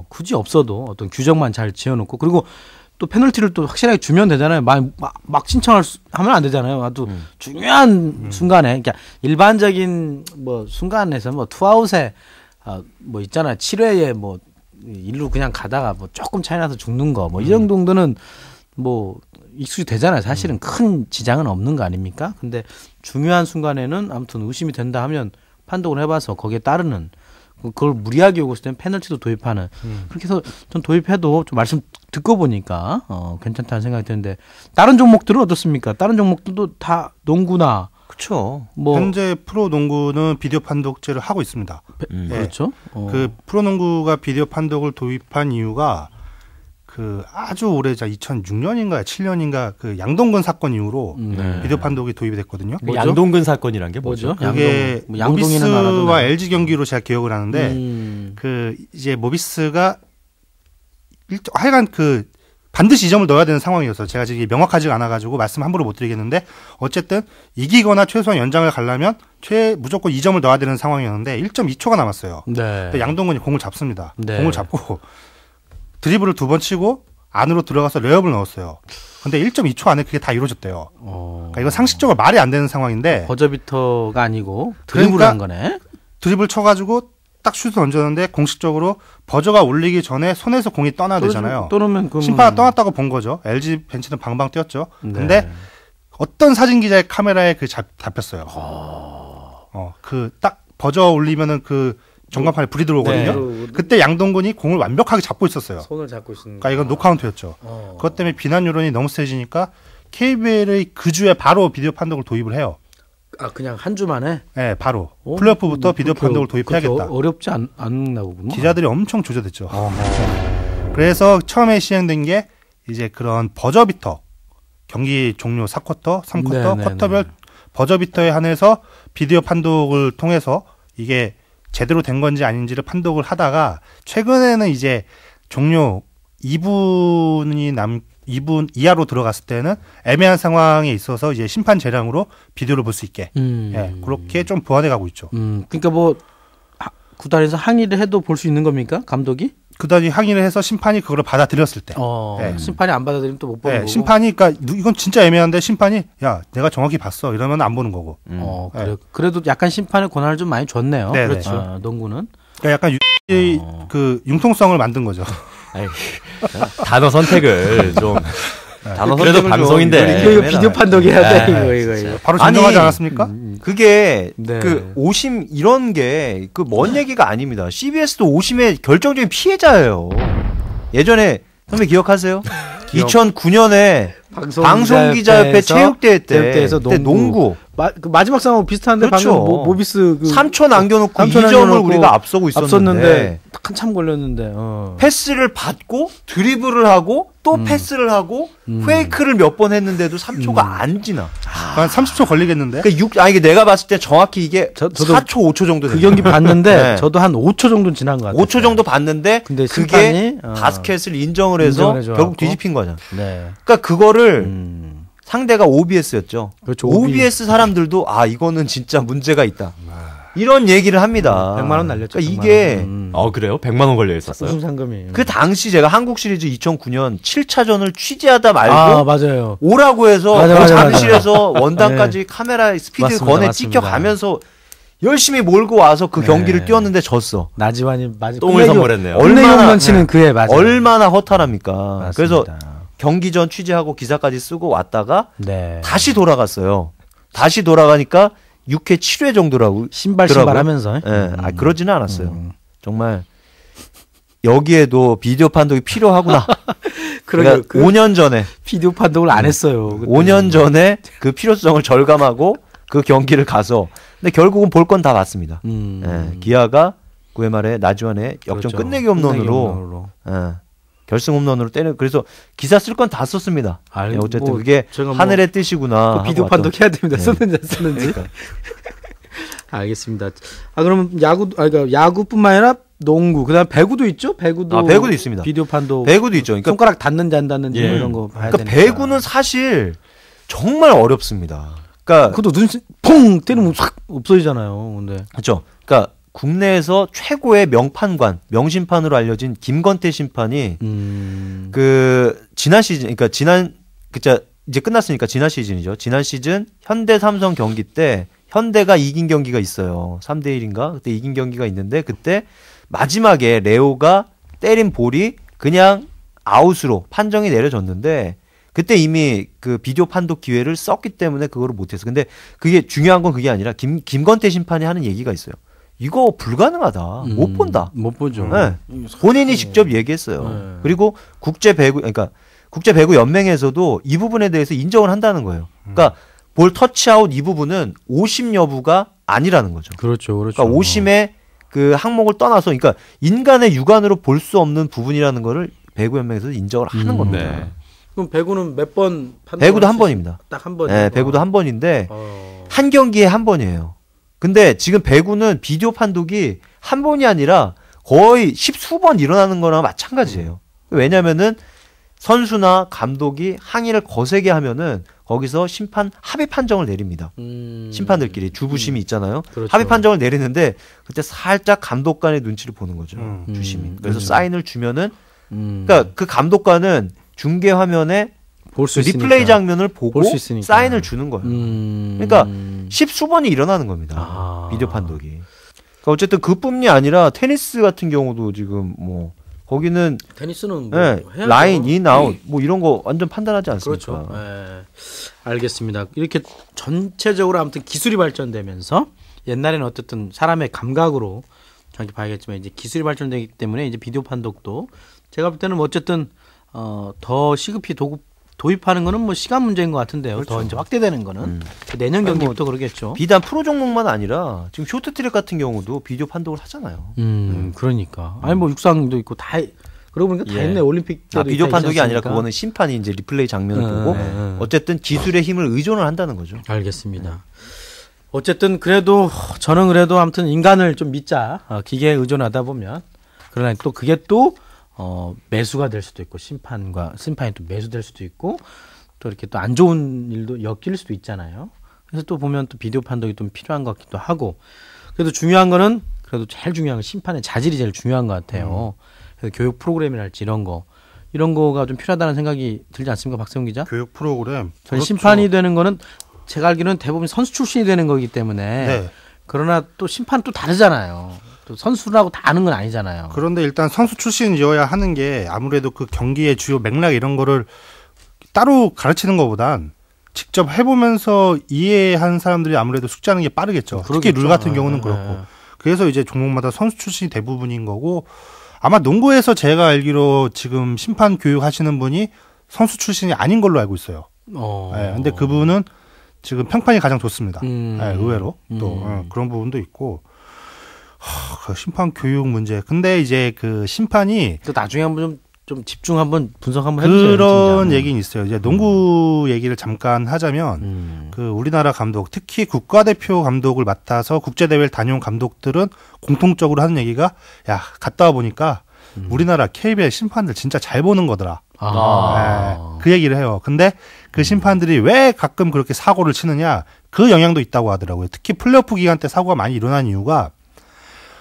굳이 없어도 어떤 규정만 잘 지어놓고 그리고 또 페널티를 또 확실하게 주면 되잖아요. 막 신청하면 안 되잖아요. 아주 중요한 순간에, 그러니까 일반적인 뭐 순간에서 뭐 투아웃에 뭐 있잖아요. 7회에 뭐 일루 그냥 가다가 뭐 조금 차이 나서 죽는 거 뭐 이 정도는 뭐 익숙이 되잖아요. 사실은 큰 지장은 없는 거 아닙니까? 근데 중요한 순간에는 아무튼 의심이 된다 하면 판독을 해봐서 거기에 따르는 그걸 무리하게 요구했을 때는 페널티도 도입하는 그렇게 해서 전 도입해도 좀 말씀 듣고 보니까 괜찮다는 생각이 드는데 다른 종목들은 어떻습니까? 다른 종목들도 다 농구나 그렇죠. 뭐 현재 프로 농구는 비디오 판독제를 하고 있습니다. 네. 그렇죠. 그 프로 농구가 비디오 판독을 도입한 이유가 그 아주 오래전 2006년인가 7년인가 그 양동근 사건 이후로 비디오 판독이 도입이 됐거든요. 양동근 사건이란 게 뭐죠? 그게 모비스와 LG 경기로 제가 기억을 하는데 그 이제 모비스가 하여간 그 반드시 2점을 넣어야 되는 상황이어서 제가 지금 명확하지가 않아가지고 말씀 함부로 못 드리겠는데 어쨌든 이기거나 최소한 연장을 가려면 무조건 2점을 넣어야 되는 상황이었는데 1.2초가 남았어요. 네. 양동근이 공을 잡습니다. 네. 공을 잡고 드리블을 2번 치고 안으로 들어가서 레이업을 넣었어요. 근데 1.2초 안에 그게 다 이루어졌대요. 그러니까 이건 상식적으로 말이 안 되는 상황인데 버저비터가 아니고 드리블을 한 거네. 드리블 쳐가지고 딱 슛을 던졌는데 공식적으로 버저가 울리기 전에 손에서 공이 떠나야 되잖아요. 심판이 떠났다고 본 거죠. LG 벤치는 방방 뛰었죠. 네. 근데 어떤 사진 기자의 카메라에 그 잡혔어요. 그 딱 버저 울리면은 그 전광판에 불이 들어오거든요. 네. 그때 양동근이 공을 완벽하게 잡고 있었어요. 손을 잡고 있었는데. 그러니까 이건 노카운트였죠. 그것 때문에 비난 여론이 너무 세지니까 KBL의 그 주에 바로 비디오 판독을 도입을 해요. 아 그냥 한 주 만에? 네, 바로 플레이오프부터 비디오 판독을 도입해야겠다. 어렵지 않나 보군요. 기자들이 엄청 조져댔죠. 그래서 처음에 시행된 게 이제 그런 버저비터 경기 종료 4쿼터, 3쿼터, 쿼터별 버저비터에 한해서 비디오 판독을 통해서 이게 제대로 된 건지 아닌지를 판독을 하다가 최근에는 이제 종료 2분 이하로 들어갔을 때는 애매한 상황에 있어서 이제 심판 재량으로 비디오를 볼 수 있게 예, 그렇게 좀 보완해 가고 있죠. 그러니까 뭐 구단에서 항의를 해도 볼 수 있는 겁니까? 감독이? 구단이 항의를 해서 심판이 그걸 받아들였을 때. 예. 심판이 안 받아들이면 또 못 보는 거고. 심판이 그러니까 이건 진짜 애매한데 심판이 야 내가 정확히 봤어 이러면 안 보는 거고. 그래도 약간 심판의 권한을 좀 많이 줬네요. 네네. 그렇죠. 농구는. 그러니까 약간 그 융통성을 만든 거죠. 단어 선택을 좀. 그래도 방송인데 이거 비디오 판독해야 돼 이거. 바로 정정하지 않았습니까? 그게 그 오심 이런 게 그 먼 얘기가 아닙니다. CBS도 오심의 결정적인 피해자예요. 예전에 선배 기억하세요? 2009년에 방송기자협회 체육대회 때에서 농구. 그 마지막 상황 비슷한데 그렇죠. 방금 모비스 3초 남겨놓고 2점을 우리가 앞서고 있었는데 한참 걸렸는데 패스를 받고 드리블을 하고 또 패스를 하고 페이크를 몇 번 했는데도 3초가 안 지나. 한 30초 걸리겠는데? 이게 내가 봤을 때 정확히 이게 4초 5초 정도 그 경기 봤는데 저도 한 5초 정도 지난 것 같아요. 5초 정도 봤는데 근데 그게 바스켓을 인정을 해서 결국 뒤집힌 거잖아. 그러니까 그거를 상대가 OBS였죠. 그렇죠. OBS 사람들도 이거는 진짜 문제가 있다. 이런 얘기를 합니다. 100만 원 날렸죠. 그러니까 이게 그래요? 100만 원 걸려 있었어요. 우승 상금이. 그 당시 제가 한국 시리즈 2009년 7차전을 취재하다 말고 맞아요. 오라고 해서 잠실에서 원당까지 카메라 스피드 맞습니다, 건에 맞습니다. 찍혀가면서 열심히 몰고 와서 그 경기를 뛰었는데 졌어. 나지완이 똥을 선물했네요. 얼마나 넘치는 그에 맞아요. 얼마나 허탈합니까? 맞습니다. 그래서 경기 전 취재하고 기사까지 쓰고 왔다가 다시 돌아갔어요. 다시 돌아가니까 6회 7회 정도라고 신발 하면서. 그러지는 않았어요. 정말 여기에도 비디오 판독이 필요하구나. 그러니까 5년 전에 비디오 판독을 안 했어요. 그때. 5년 전에 그 필요성을 절감하고 그 경기를 가서 근데 결국은 볼 건 다 봤습니다. 기아가 9회 말에 나지완의 역전 그렇죠. 끝내기 홈런으로 결승 홈런으로 때려. 그래서 기사 쓸 건 다 썼습니다. 어쨌든 그게 하늘의 뜻이구나. 비디오 판독해야 됩니다. 썼는지 안 썼는지. 그러니까. 알겠습니다. 그러면 야구뿐만 아니라 농구, 그다음 배구도 있죠? 배구도 있습니다. 비디오 판독. 배구도 있죠. 그러니까 손가락 닿는지 안 닿는지 이런 거 봐야 되니까. 배구는 사실 정말 어렵습니다. 그러니까 그것도 눈 퐁 때리면 싹 없어지잖아요. 근데 그렇죠. 그러니까 국내에서 최고의 명판관, 명심판으로 알려진 김건태 심판이 그 지난 시즌, 그러니까 이제 끝났으니까 지난 시즌이죠. 지난 시즌 현대 삼성 경기 때 현대가 이긴 경기가 있어요. 3대1인가? 그때 이긴 경기가 있는데 그때 마지막에 레오가 때린 볼이 그냥 아웃으로 판정이 내려졌는데 그때 이미 그 비디오 판독 기회를 썼기 때문에 그거를 못했어. 근데 그게 중요한 건 그게 아니라 김건태 심판이 하는 얘기가 있어요. 이거 불가능하다. 못 본다. 못 보죠. 네. 본인이 직접 얘기했어요. 네. 그리고 국제배구 연맹에서도 이 부분에 대해서 인정을 한다는 거예요. 그러니까 볼 터치아웃 이 부분은 오심 여부가 아니라는 거죠. 그렇죠. 그러니까 오심의 그 항목을 떠나서 그러니까 인간의 육안으로 볼 수 없는 부분이라는 거를 배구 연맹에서 인정을 하는 겁니다. 네. 그럼 배구는 몇 번 배구도 한 번입니다. 딱 한 번. 네, 배구도 한 번인데 한 경기에 한 번이에요. 근데 지금 배구는 비디오 판독이 한 번이 아니라 거의 십수번 일어나는 거랑 마찬가지예요. 왜냐면은 선수나 감독이 항의를 거세게 하면은 거기서 심판 합의 판정을 내립니다. 심판들끼리 주부심이 있잖아요. 그렇죠. 합의 판정을 내리는데 그때 살짝 감독관의 눈치를 보는 거죠. 주심이. 그래서 사인을 주면은 그러니까 그 감독관은 중계 화면에 볼 수 리플레이 장면을 보고 사인을 주는 거예요. 그러니까 십수번이 일어나는 겁니다. 비디오 판독이. 그러니까 어쨌든 그뿐이 아니라 테니스 같은 경우도 지금 뭐 거기는 테니스는 뭐 라인 인 아웃 뭐 이런 거 완전 판단하지 않습니까? 그렇죠. 네. 알겠습니다. 이렇게 전체적으로 아무튼 기술이 발전되면서 옛날에는 어쨌든 사람의 감각으로 정확히 봐야겠지만 이제 기술이 발전되기 때문에 이제 비디오 판독도 제가 볼 때는 뭐 어쨌든 더 시급히 도입하는 거는 뭐 시간 문제인 것 같은데요. 그렇죠. 더 이제 확대되는 거는 내년 경기부터 그러겠죠. 비단 프로 종목만 아니라 지금 쇼트트랙 같은 경우도 비디오 판독을 하잖아요. 그러니까. 아니 뭐 육상도 있고 다 그러고 보니까 다 있네. 올림픽 때도 비디오 판독이 아니라 그거는 심판이 이제 리플레이 장면을 보고 어쨌든 기술의 힘을 의존을 한다는 거죠. 알겠습니다. 어쨌든 그래도 저는 그래도 아무튼 인간을 좀 믿자. 기계에 의존하다 보면 그러나 또 그게 또 매수가 될 수도 있고 심판이 또 매수될 수도 있고 또 이렇게 또 안 좋은 일도 엮일 수도 있잖아요. 그래서 또 보면 또 비디오 판독이 좀 필요한 것 같기도 하고 그래도 중요한 거는 그래도 제일 중요한 건 심판의 자질이 제일 중요한 것 같아요. 그래서 교육 프로그램이랄지 이런 거가 좀 필요하다는 생각이 들지 않습니까, 박세훈 기자? 교육 프로그램. 그렇죠. 심판이 되는 거는 제가 알기로는 대부분 선수 출신이 되는 거기 때문에 네. 그러나 또 심판 또 다르잖아요. 또 선수라고 다 아는 건 아니잖아요. 그런데 일단 선수 출신이어야 하는 게 아무래도 그 경기의 주요 맥락 이런 거를 따로 가르치는 것보단 직접 해보면서 이해한 사람들이 아무래도 숙지하는 게 빠르겠죠. 특히 룰 같은 경우는 그렇고. 그래서 이제 종목마다 선수 출신이 대부분인 거고 아마 농구에서 제가 알기로 지금 심판 교육하시는 분이 선수 출신이 아닌 걸로 알고 있어요. 네, 근데 그분은 지금 평판이 가장 좋습니다. 네, 의외로 또 그런 부분도 있고 그 심판 교육 문제. 근데 이제 그 심판이 또 나중에 한번 좀 집중 한번 분석 한번 해주세요. 그런 얘기는 있어요. 이제 농구 얘기를 잠깐 하자면 그 우리나라 감독, 특히 국가대표 감독을 맡아서 국제대회를 다녀온 감독들은 공통적으로 하는 얘기가 야 갔다 와 보니까 우리나라 KBL 심판들 진짜 잘 보는 거더라. 네, 그 얘기를 해요. 근데 그 심판들이 왜 가끔 그렇게 사고를 치느냐 그 영향도 있다고 하더라고요. 특히 플레이오프 기간 때 사고가 많이 일어난 이유가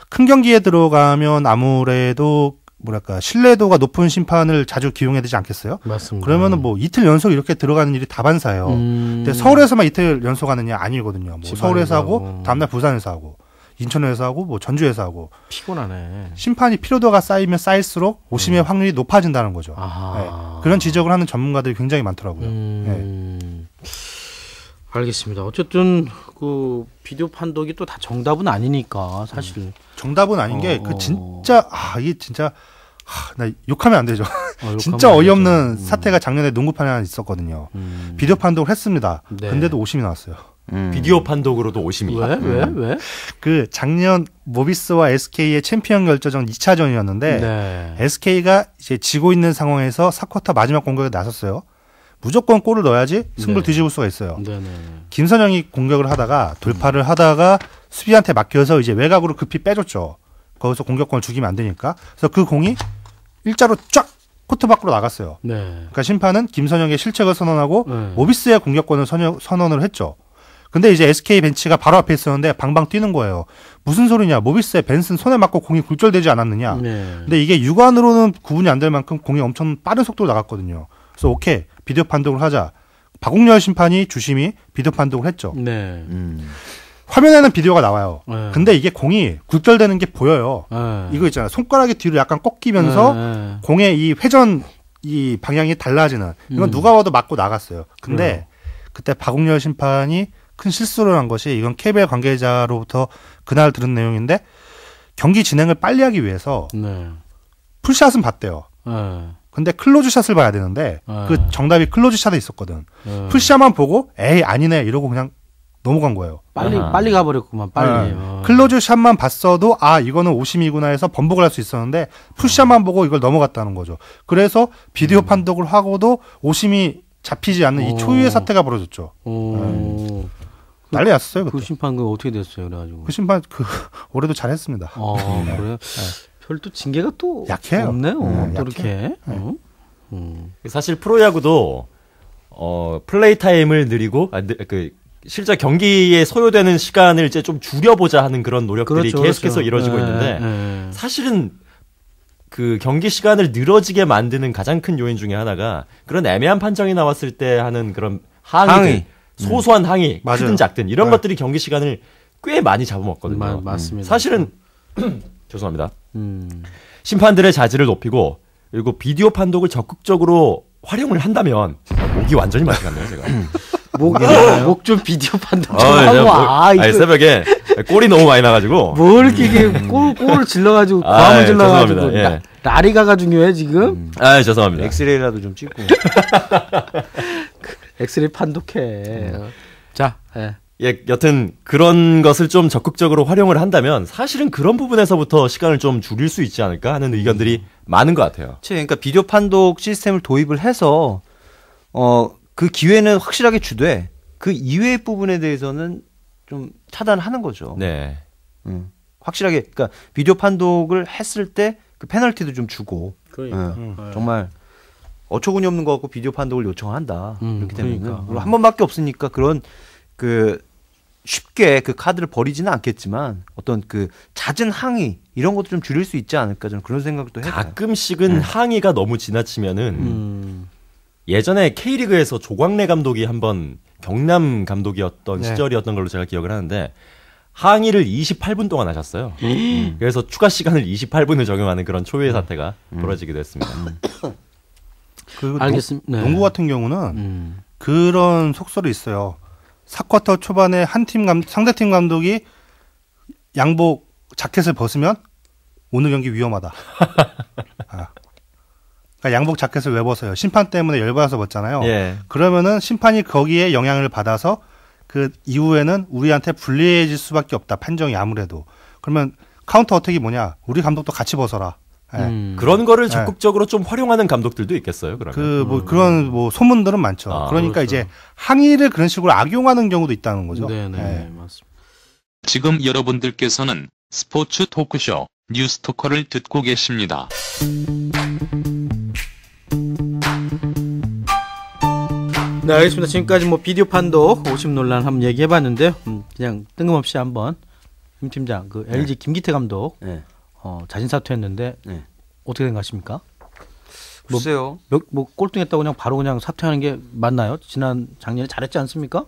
큰 경기에 들어가면 아무래도 뭐랄까 신뢰도가 높은 심판을 자주 기용해야 되지 않겠어요? 맞습니다. 그러면은 뭐 이틀 연속 이렇게 들어가는 일이 다반사예요. 근데 서울에서만 이틀 연속 하느냐 아니거든요. 뭐 서울에서 하고 다음날 부산에서 하고 인천에서 하고 뭐 전주에서 하고 피곤하네. 심판이 피로도가 쌓이면 쌓일수록 오심의 확률이 높아진다는 거죠. 네. 그런 지적을 하는 전문가들이 굉장히 많더라고요. 네. 알겠습니다. 어쨌든 그 비디오 판독이 또 다 정답은 아니니까 사실 정답은 아닌 게 그 진짜 이게 진짜 나 욕하면 안 되죠. 진짜 어이없는 사태가 작년에 농구판에 하나 있었거든요. 비디오 판독을 했습니다. 네. 근데도 오심이 나왔어요. 비디오 판독으로도 오심이. 왜? 그 작년 모비스와 SK의 챔피언 결정전 2차전이었는데 네. SK가 이제 지고 있는 상황에서 4쿼터 마지막 공격에 나섰어요. 무조건 골을 넣어야지 승부를 뒤집을 수가 있어요. 김선영이 공격을 하다가 돌파를 하다가 수비한테 맡겨서 이제 외곽으로 급히 빼줬죠. 거기서 공격권을 죽이면 안 되니까. 그래서 그 공이 일자로 쫙 코트 밖으로 나갔어요. 그러니까 심판은 김선영의 실책을 선언하고 모비스의 공격권을 선언을 했죠. 근데 이제 SK 벤치가 바로 앞에 있었는데 방방 뛰는 거예요. 무슨 소리냐? 모비스의 벤슨 손에 맞고 공이 굴절되지 않았느냐? 네. 근데 이게 육안으로는 구분이 안 될 만큼 공이 엄청 빠른 속도로 나갔거든요. 그래서 오케이 비디오 판독을 하자. 박웅렬 심판이 주심이 비디오 판독을 했죠. 네. 화면에는 비디오가 나와요. 네. 근데 이게 공이 굴절되는 게 보여요. 네. 이거 있잖아요. 손가락이 뒤로 약간 꺾이면서 네. 공의 이 회전 이 방향이 달라지는 이건 누가 봐도 맞고 나갔어요. 근데 그때 박웅렬 심판이 큰 실수를 한 것이 이건 KBL 관계자로부터 그날 들은 내용인데 경기 진행을 빨리 하기 위해서 네. 풀샷은 봤대요. 네. 근데 클로즈샷을 봐야 되는데 그 정답이 클로즈샷에 있었거든. 풀샷만 보고 에이 아니네 이러고 그냥 넘어간 거예요. 빨리 가버렸구만. 빨리. 클로즈샷만 봤어도 아 이거는 오심이구나 해서 번복을 할 수 있었는데 풀샷만 보고 이걸 넘어갔다는 거죠. 그래서 비디오 판독을 하고도 오심이 잡히지 않는 이 초유의 사태가 벌어졌죠. 난리 났어요. 그 심판 그 어떻게 됐어요? 그래가지고 그 심판 그 올해도 잘했습니다. 그래요? 별도 징계가 또 약해요. 없네요. 또 이렇게. 사실 프로야구도 플레이 타임을 늘리고 실제 경기에 소요되는 시간을 이제 좀 줄여보자 하는 그런 노력들이 그렇죠, 계속해서 이루어지고 있는데 사실은 그 경기 시간을 늘어지게 만드는 가장 큰 요인 중에 하나가 그런 애매한 판정이 나왔을 때 하는 그런 항의. 소소한 항의, 크든 작든 이런 것들이 경기 시간을 꽤 많이 잡아먹거든요. 맞습니다. 사실은 죄송합니다. 심판들의 자질을 높이고 그리고 비디오 판독을 적극적으로 활용을 한다면 목이 완전히 마시겠네요, 제가. 목 좀 비디오 판독 좀 하고 새벽에 골이 너무 많이 나가지고 뭘 이렇게 골을 질러가지고 과음을 질러가지고 예. 라리가가 중요해 지금? 죄송합니다. 엑스레이라도 좀 찍고. 엑스레이 판독해. 자, 여튼 그런 것을 좀 적극적으로 활용을 한다면 사실은 그런 부분에서부터 시간을 좀 줄일 수 있지 않을까 하는 의견들이 많은 것 같아요. 그러니까 비디오 판독 시스템을 도입을 해서 그 기회는 확실하게 주되 그 이외의 부분에 대해서는 좀 차단하는 거죠. 네. 확실하게 그러니까 비디오 판독을 했을 때 그 페널티도 좀 주고. 그러니까. 정말 어처구니 없는 거 갖고 비디오 판독을 요청한다. 이렇게 되면 그리고 한 번밖에 없으니까 그런 그 쉽게 그 카드를 버리지는 않겠지만 어떤 그 잦은 항의 이런 것도 좀 줄일 수 있지 않을까 저는 그런 생각도 해요. 가끔씩은 항의가 너무 지나치면은 예전에 K리그에서 조광래 감독이 한번 경남 감독이었던 시절이었던 걸로 제가 기억을 하는데 항의를 28분 동안 하셨어요. 그래서 추가 시간을 28분을 적용하는 그런 초유의 사태가 벌어지기도 했습니다. 알겠습니다. 농구 같은 경우는 그런 속설이 있어요. 4쿼터 초반에 상대팀 감독이 양복 자켓을 벗으면 오늘 경기 위험하다. 그러니까 양복 자켓을 왜 벗어요? 심판 때문에 열받아서 벗잖아요. 예. 그러면은 심판이 거기에 영향을 받아서 그 이후에는 우리한테 불리해질 수밖에 없다. 판정이 아무래도. 그러면 카운터 어택이 뭐냐? 우리 감독도 같이 벗어라. 그런 거를 적극적으로 좀 활용하는 감독들도 있겠어요. 그러면. 그런 소문들은 많죠. 그러니까 그렇죠. 이제 항의를 그런 식으로 악용하는 경우도 있다는 거죠. 네네, 맞습니다. 지금 여러분들께서는 스포츠 토크쇼 뉴스토커를 듣고 계십니다. 네, 알겠습니다. 지금까지 비디오 판독 50 논란 한번 얘기해봤는데요. 그냥 뜬금없이 한번 임 팀장, 그 LG 김기태 감독 자진 사퇴했는데 어떻게 된 것 같습니까? 글쎄요. 꼴등했다고 그냥 바로 그냥 사퇴하는 게 맞나요? 작년에 잘했지 않습니까?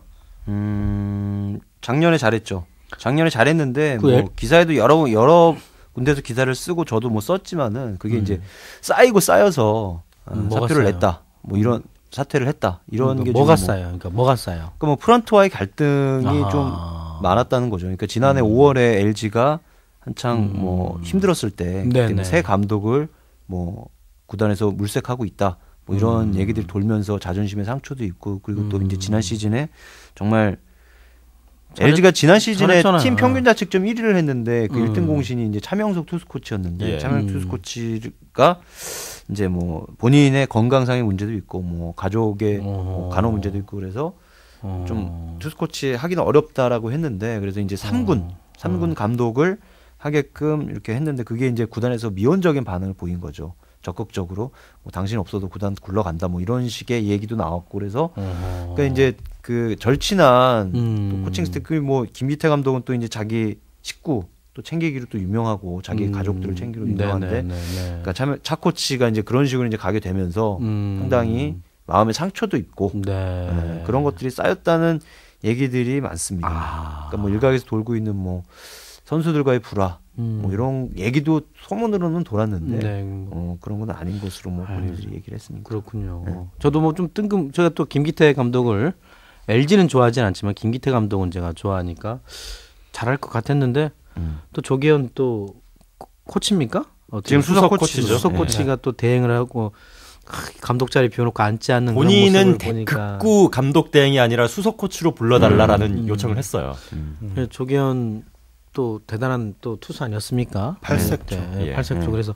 작년에 잘했죠. 작년에 잘했는데 기사에도 여러 군데서 기사를 쓰고 저도 썼지만은 그게 이제 쌓여서 사표를 냈다. 이런 사퇴를 했다. 이런 게 뭐가 쌓여요? 그러니까 뭐가 쌓여? 그러니까 프런트와의 갈등이 좀 많았다는 거죠. 그러니까 지난해 5월에 LG가 한창 힘들었을 때 새 감독을 구단에서 물색하고 있다. 이런 얘기들이 돌면서 자존심의 상처도 있고 그리고 또 이제 지난 시즌에 정말 LG가 지난 시즌에 잘했잖아요. 팀 평균 자책점 1위를 했는데 그 1등 공신이 이제 차명석 투수 코치였는데 차명석 투수 코치가 이제 본인의 건강상의 문제도 있고 가족의 간호 문제도 있고 그래서 좀 투수 코치 하기는 어렵다라고 했는데 그래서 이제 3군 감독을 하게끔 이렇게 했는데 그게 이제 구단에서 미온적인 반응을 보인 거죠. 적극적으로 뭐 당신 없어도 구단 굴러간다 뭐 이런 식의 얘기도 나왔고 그래서 그러니까 이제 그 절친한 또 코칭 스태프 뭐 김기태 감독은 또 이제 자기 식구 또 챙기기로 또 유명하고 자기 가족들을 챙기기로 유명한데 그러니까 차 코치가 이제 그런 식으로 이제 가게 되면서 상당히 마음의 상처도 있고 그런 것들이 쌓였다는 얘기들이 많습니다. 그러니까 뭐 일각에서 돌고 있는 뭐 선수들과의 불화 뭐 이런 얘기도 소문으로는 돌았는데 그런 건 아닌 것으로 뭐 본인들이 얘기를 했습니다. 그렇군요. 저도 뭐 좀 제가 또 김기태 감독을 LG는 좋아하진 않지만 김기태 감독은 제가 좋아하니까 잘할 것 같았는데 또 조계현 또 코치입니까? 지금 수석 코치죠. 수석 코치가 또 대행을 하고 감독 자리 비워놓고 앉지 않는 본인은 극구 감독 대행이 아니라 수석 코치로 불러달라라는 요청을 했어요. 조계현 또 대단한 또 투수 아니었습니까? 팔색조. 네, 팔색조. 그래서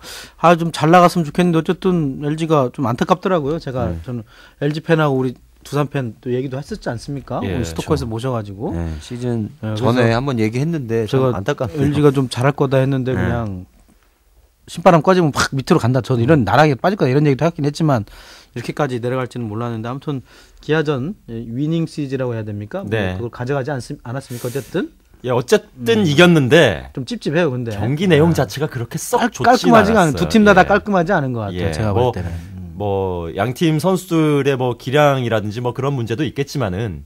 좀 잘 나갔으면 좋겠는데 어쨌든 LG가 좀 안타깝더라고요. 저는 LG 팬하고 우리 두산 팬 또 얘기도 했었지 않습니까? 우리 스토커에서 모셔가지고 시즌 전에 한번 얘기했는데 제가 안타깝네요. LG가 좀 잘할 거다 했는데 그냥 신바람 꺼지면 팍 밑으로 간다. 저는 이런 나락에 빠질 거다 이런 얘기도 하긴 했지만 이렇게까지 내려갈지는 몰랐는데 아무튼 기아전 위닝 시리즈라고 해야 됩니까? 네. 뭐 그걸 가져가지 않았습니까? 어쨌든 이겼는데 좀 찝찝해요. 근데 경기 내용 자체가 그렇게 썩 좋지 깔끔하지가 않아요. 않았어요. 두 팀 다 깔끔하지 않은 것 같아요. 제가 볼 때는. 뭐 양팀 선수들의 뭐 기량이라든지 뭐 그런 문제도 있겠지만은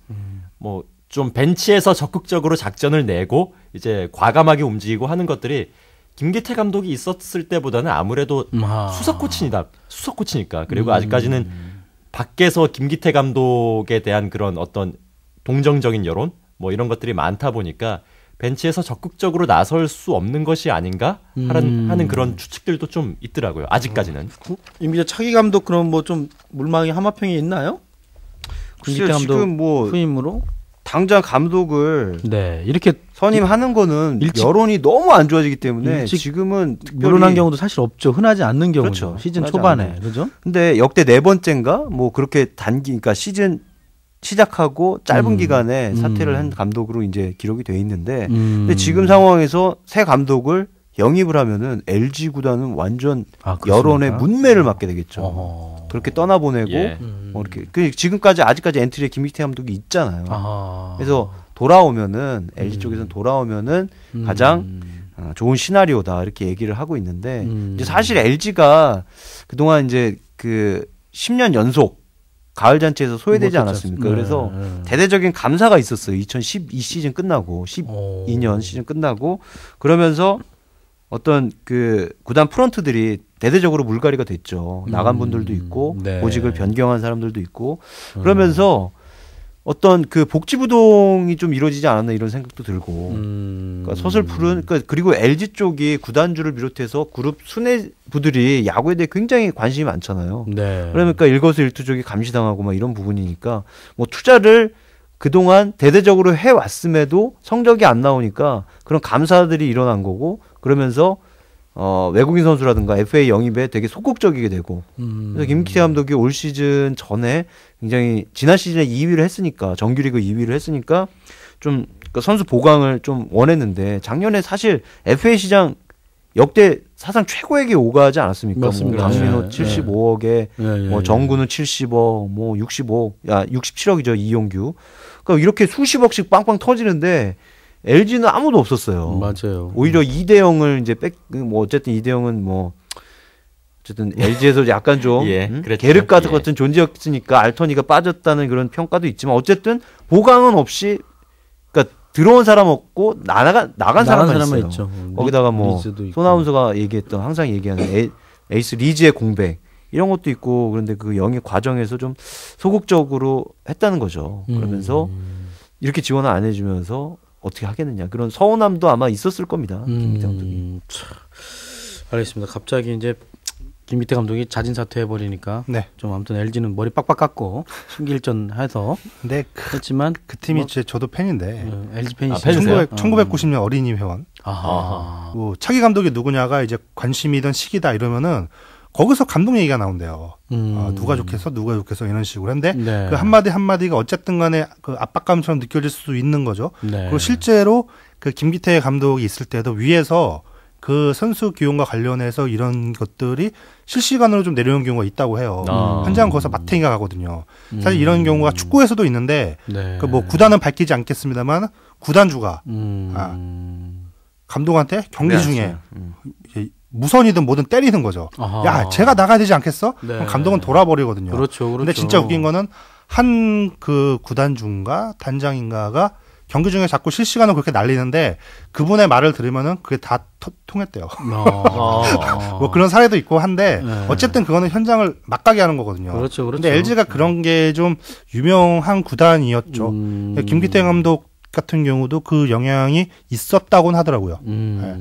뭐 좀 벤치에서 적극적으로 작전을 내고 이제 과감하게 움직이고 하는 것들이 김기태 감독이 있었을 때보다는 아무래도 수석 코치니까 그리고 아직까지는 밖에서 김기태 감독에 대한 그런 어떤 동정적인 여론 뭐 이런 것들이 많다 보니까 벤치에서 적극적으로 나설 수 없는 것이 아닌가 하는 그런 추측들도 좀 있더라고요. 아직까지는. 임기자 차기 감독 그럼 뭐 좀 물망이 하마평이 있나요? 김기태 감독 지금 뭐 후임으로 당장 감독을 이렇게 선임하는 거는 여론이 너무 안 좋아지기 때문에 지금은 물러난 경우도 사실 없죠. 흔하지 않는 경우죠. 그렇죠. 시즌 초반에. 그죠? 근데 역대 4번째인가 뭐 그렇게 그러니까 시즌 시작하고 짧은 기간에 사퇴를 한 감독으로 이제 기록이 돼 있는데 근데 지금 상황에서 새 감독을 영입을 하면은 LG 구단은 완전 여론의 문매를 맞게 되겠죠. 그렇게 떠나보내고 뭐 이렇게 지금까지 아직까지 엔트리에 김기태 감독이 있잖아요. 그래서 돌아오면은 LG 쪽에서는 돌아오면은 가장 좋은 시나리오다 이렇게 얘기를 하고 있는데 이제 사실 LG가 그동안 이제 그 10년 연속 가을 잔치에서 소외되지 않았습니까? 그래서 대대적인 감사가 있었어요. 2012 시즌 끝나고 12년 시즌 끝나고 그러면서 어떤 그 구단 프런트들이 대대적으로 물갈이가 됐죠. 나간 분들도 있고 보직을 변경한 사람들도 있고 그러면서 어떤 그 복지부동이 좀 이루어지지 않았나 이런 생각도 들고 그러니까 서슬푸른 그리고 LG 쪽이 구단주를 비롯해서 그룹 수뇌부들이 야구에 대해 굉장히 관심이 많잖아요. 그러니까 일거수일투족이 감시당하고 막 이런 부분이니까 뭐 투자를 그동안 대대적으로 해왔음에도 성적이 안 나오니까 그런 감사들이 일어난 거고 그러면서 외국인 선수라든가 FA 영입에 되게 소극적이게 되고 그래서 김기태 감독이 올 시즌 전에 굉장히 지난 시즌에 2위를 했으니까 정규리그 2위를 했으니까 좀 그러니까 선수 보강을 좀 원했는데 작년에 사실 FA 시장 역대 사상 최고액에 오가지 않았습니까? 맞습니다. 뭐 강민호 75억에 뭐 정구는 70억, 뭐 65억, 67억이죠 이용규. 그러니까 이렇게 수십억씩 빵빵 터지는데 LG는 아무도 없었어요. 맞아요. 오히려 이대영을 이제 뭐 어쨌든 이대영은 뭐 어쨌든 LG에서 약간 좀 계륵 같은 존재였으니까 알터니가 빠졌다는 그런 평가도 있지만 어쨌든 보강은 없이 그러니까 들어온 사람 없고 나간 사람만 있어요. 있죠. 거기다가 뭐 손아운서가 얘기했던 항상 얘기하는 에이스 리즈의 공백 이런 것도 있고 그런데 그 영입 과정에서 좀 소극적으로 했다는 거죠. 그러면서 이렇게 지원을 안 해주면서 어떻게 하겠느냐 그런 서운함도 아마 있었을 겁니다. 김기태 감독이. 알겠습니다. 갑자기 이제 김기태 감독이 자진 사퇴해버리니까 좀 아무튼 LG는 머리 빡빡 깎고 심기일전해서 했지만 그 팀이 저도 팬인데 LG 팬이시죠? 1990년 어린이 회원. 차기 감독이 누구냐가 이제 관심이던 시기다 이러면은 거기서 감독 얘기가 나온대요. 누가 좋겠어 이런 식으로 했는데 그 한마디 한마디가 어쨌든 간에 그 압박감처럼 느껴질 수 있는 거죠. 그리고 실제로 그 김기태 감독이 있을 때도 위에서 그 선수 기용과 관련해서 이런 것들이 실시간으로 좀 내려오는 경우가 있다고 해요. 현장 거기서 마탱이가 가거든요. 사실 이런 경우가 축구에서도 있는데 네. 그 뭐 구단은 밝히지 않겠습니다만 구단주가 감독한테 경기 중에 무선이든 뭐든 때리는 거죠. 아하. 야, 제가 나가야 되지 않겠어? 네. 그럼 감독은 돌아버리거든요. 그렇죠. 근데 진짜 웃긴 거는 한 그 구단주인가 단장인가가 경기 중에 자꾸 실시간으로 그렇게 날리는데 그분의 말을 들으면은 그게 다 통했대요. 뭐 그런 사례도 있고 한데 네. 어쨌든 그거는 현장을 막가게 하는 거거든요. 그렇죠. 근데 LG가 그런 게 좀 유명한 구단이었죠. 김기태 감독 같은 경우도 그 영향이 있었다고는 하더라고요. 네.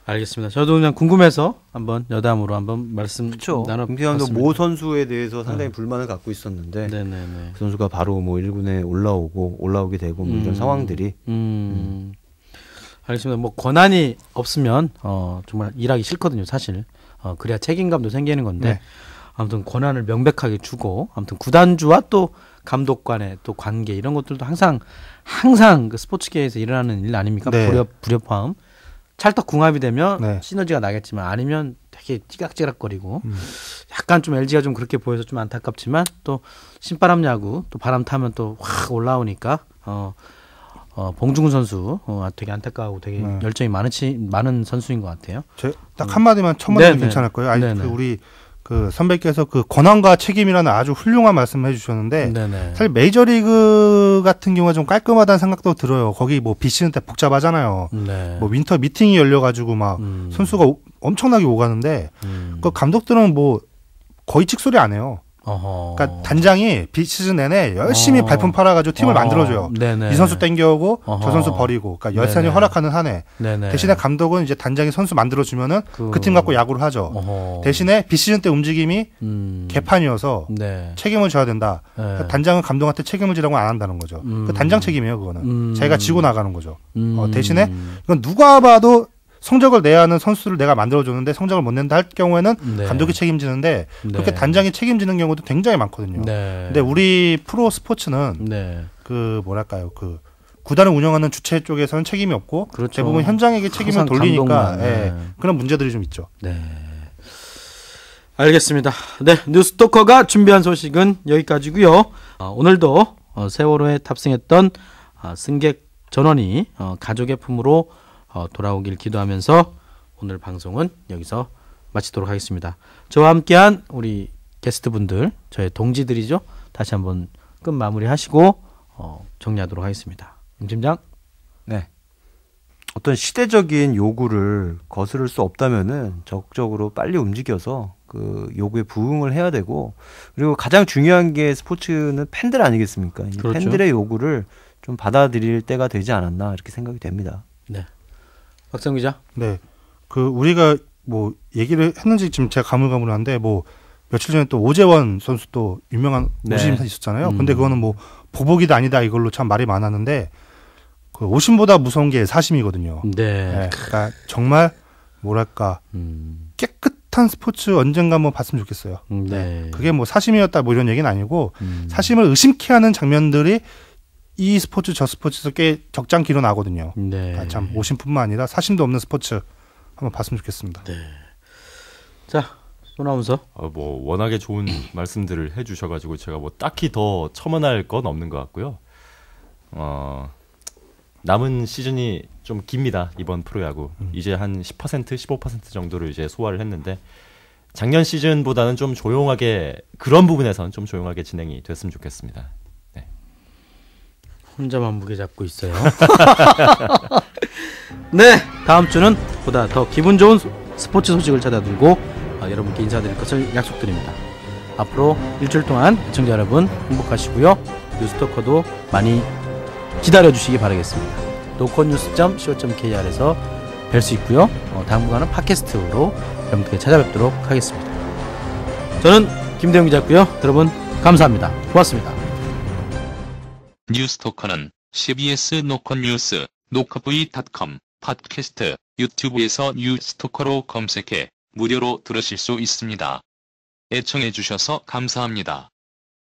알겠습니다. 저도 그냥 궁금해서 한번 여담으로 한번 말씀 나눠. 김기태 감독 모 선수에 대해서 상당히 불만을 갖고 있었는데 그 선수가 바로 뭐 1군에 올라오게 되고 뭐 이런 상황들이. 알겠습니다. 뭐 권한이 없으면 정말 일하기 싫거든요, 사실. 그래야 책임감도 생기는 건데 네. 아무튼 권한을 명백하게 주고 아무튼 구단주와 또 감독 간의 또 관계 이런 것들도 항상 그 스포츠계에서 일어나는 일 아닙니까? 네. 불협화음. 찰떡궁합이 되면 네. 시너지가 나겠지만 아니면 되게 찌각찌각거리고 약간 좀 LG가 좀 그렇게 보여서 좀 안타깝지만 또 신바람 야구 또 바람 타면 또 확 올라오니까 봉중근 선수 되게 안타까워하고 되게 열정이 많은 선수인 것 같아요. 딱 한마디만 첨언해도 괜찮을 거예요. 아니 그 우리 그 선배께서 그 권한과 책임이라는 아주 훌륭한 말씀을 해주셨는데 네네. 사실 메이저리그 같은 경우가 좀 깔끔하다는 생각도 들어요. 거기 뭐 비시즌 때 복잡하잖아요. 네. 뭐 윈터 미팅이 열려가지고 막 선수가 엄청나게 오가는데 그 감독들은 뭐 거의 찍소리 안 해요. 그러니까 단장이 비시즌 내내 열심히 발품 팔아가지고 팀을 만들어줘요. 네네. 이 선수 땡겨오고 저 선수 버리고, 그러니까 열산이 허락하는 한 해. 대신에 감독은 이제 단장이 선수 만들어주면은 그 팀 갖고 야구를 하죠. 대신에 비시즌 때 움직임이 개판이어서 네. 책임을 져야 된다. 그러니까 단장은 감독한테 책임을 지라고 안 한다는 거죠. 그 단장 책임이에요, 그거는. 자기가 지고 나가는 거죠. 대신에 이건 누가 봐도 성적을 내야 하는 선수를 내가 만들어줬는데 성적을 못 낸다 할 경우에는 네. 감독이 책임지는데 그렇게 단장이 책임지는 경우도 굉장히 많거든요. 네. 근데 우리 프로 스포츠는 네. 그 뭐랄까요, 그 구단을 운영하는 주체 쪽에서는 책임이 없고 그렇죠. 대부분 현장에게 책임을 돌리니까 예, 그런 문제들이 좀 있죠. 네. 알겠습니다. 네, 뉴스토커가 준비한 소식은 여기까지고요. 오늘도 세월호에 탑승했던 승객 전원이 가족의 품으로 돌아오길 기도하면서 오늘 방송은 여기서 마치도록 하겠습니다. 저와 함께한 우리 게스트분들, 저의 동지들이죠. 다시 한번 끝 마무리하시고 정리하도록 하겠습니다. 임 팀장. 네. 어떤 시대적인 요구를 거스를 수 없다면은 적극적으로 빨리 움직여서 그 요구에 부응을 해야 되고, 그리고 가장 중요한 게 스포츠는 팬들 아니겠습니까? 이 그렇죠. 팬들의 요구를 좀 받아들일 때가 되지 않았나 이렇게 생각이 됩니다. 네. 박성 기자. 네. 그 우리가 뭐 얘기를 했는지 지금 제가 가물가물한데 뭐 며칠 전에 또 오재원 선수 또 유명한 오심 있었잖아요. 근데 그거는 뭐 보복이다 아니다 이걸로 참 말이 많았는데 그 오심보다 무서운 게 사심이거든요. 네. 네. 그러니까 정말 뭐랄까 깨끗한 스포츠 언젠가 한번 봤으면 좋겠어요. 네. 그게 뭐 사심이었다 뭐 이런 얘기는 아니고 사심을 의심케 하는 장면들이 이 스포츠 저 스포츠에서 꽤 적잖기로 나거든요. 네. 그러니까 참 오심뿐만 아니라 사심도 없는 스포츠 한번 봤으면 좋겠습니다. 네. 자, 손아운서. 뭐 워낙에 좋은 말씀들을 해주셔가지고 제가 뭐 딱히 더 첨언할 건 없는 것 같고요. 남은 시즌이 좀 깁니다. 이번 프로야구 이제 한 10%, 15% 정도를 이제 소화를 했는데 작년 시즌보다는 좀 조용하게, 그런 부분에선 좀 조용하게 진행이 됐으면 좋겠습니다. 네. 혼자만 무게 잡고 있어요. 네, 다음 주는 보다 더 기분 좋은 스포츠 소식을 찾아들고 여러분께 인사드릴 것을 약속드립니다. 앞으로 일주일 동안 시청자 여러분 행복하시고요. 뉴스토커도 많이 기다려주시기 바라겠습니다. 노컷뉴스.co.kr에서 뵐 수 있고요. 당분간은 팟캐스트로 여러분께 찾아뵙도록 하겠습니다. 저는 김대웅 기자였고요. 여러분 감사합니다. 고맙습니다. 뉴스토커는 CBS 노컷뉴스, 노컷v.com, 팟캐스트, 유튜브에서 뉴스토커로 검색해 무료로 들으실 수 있습니다. 애청해주셔서 감사합니다.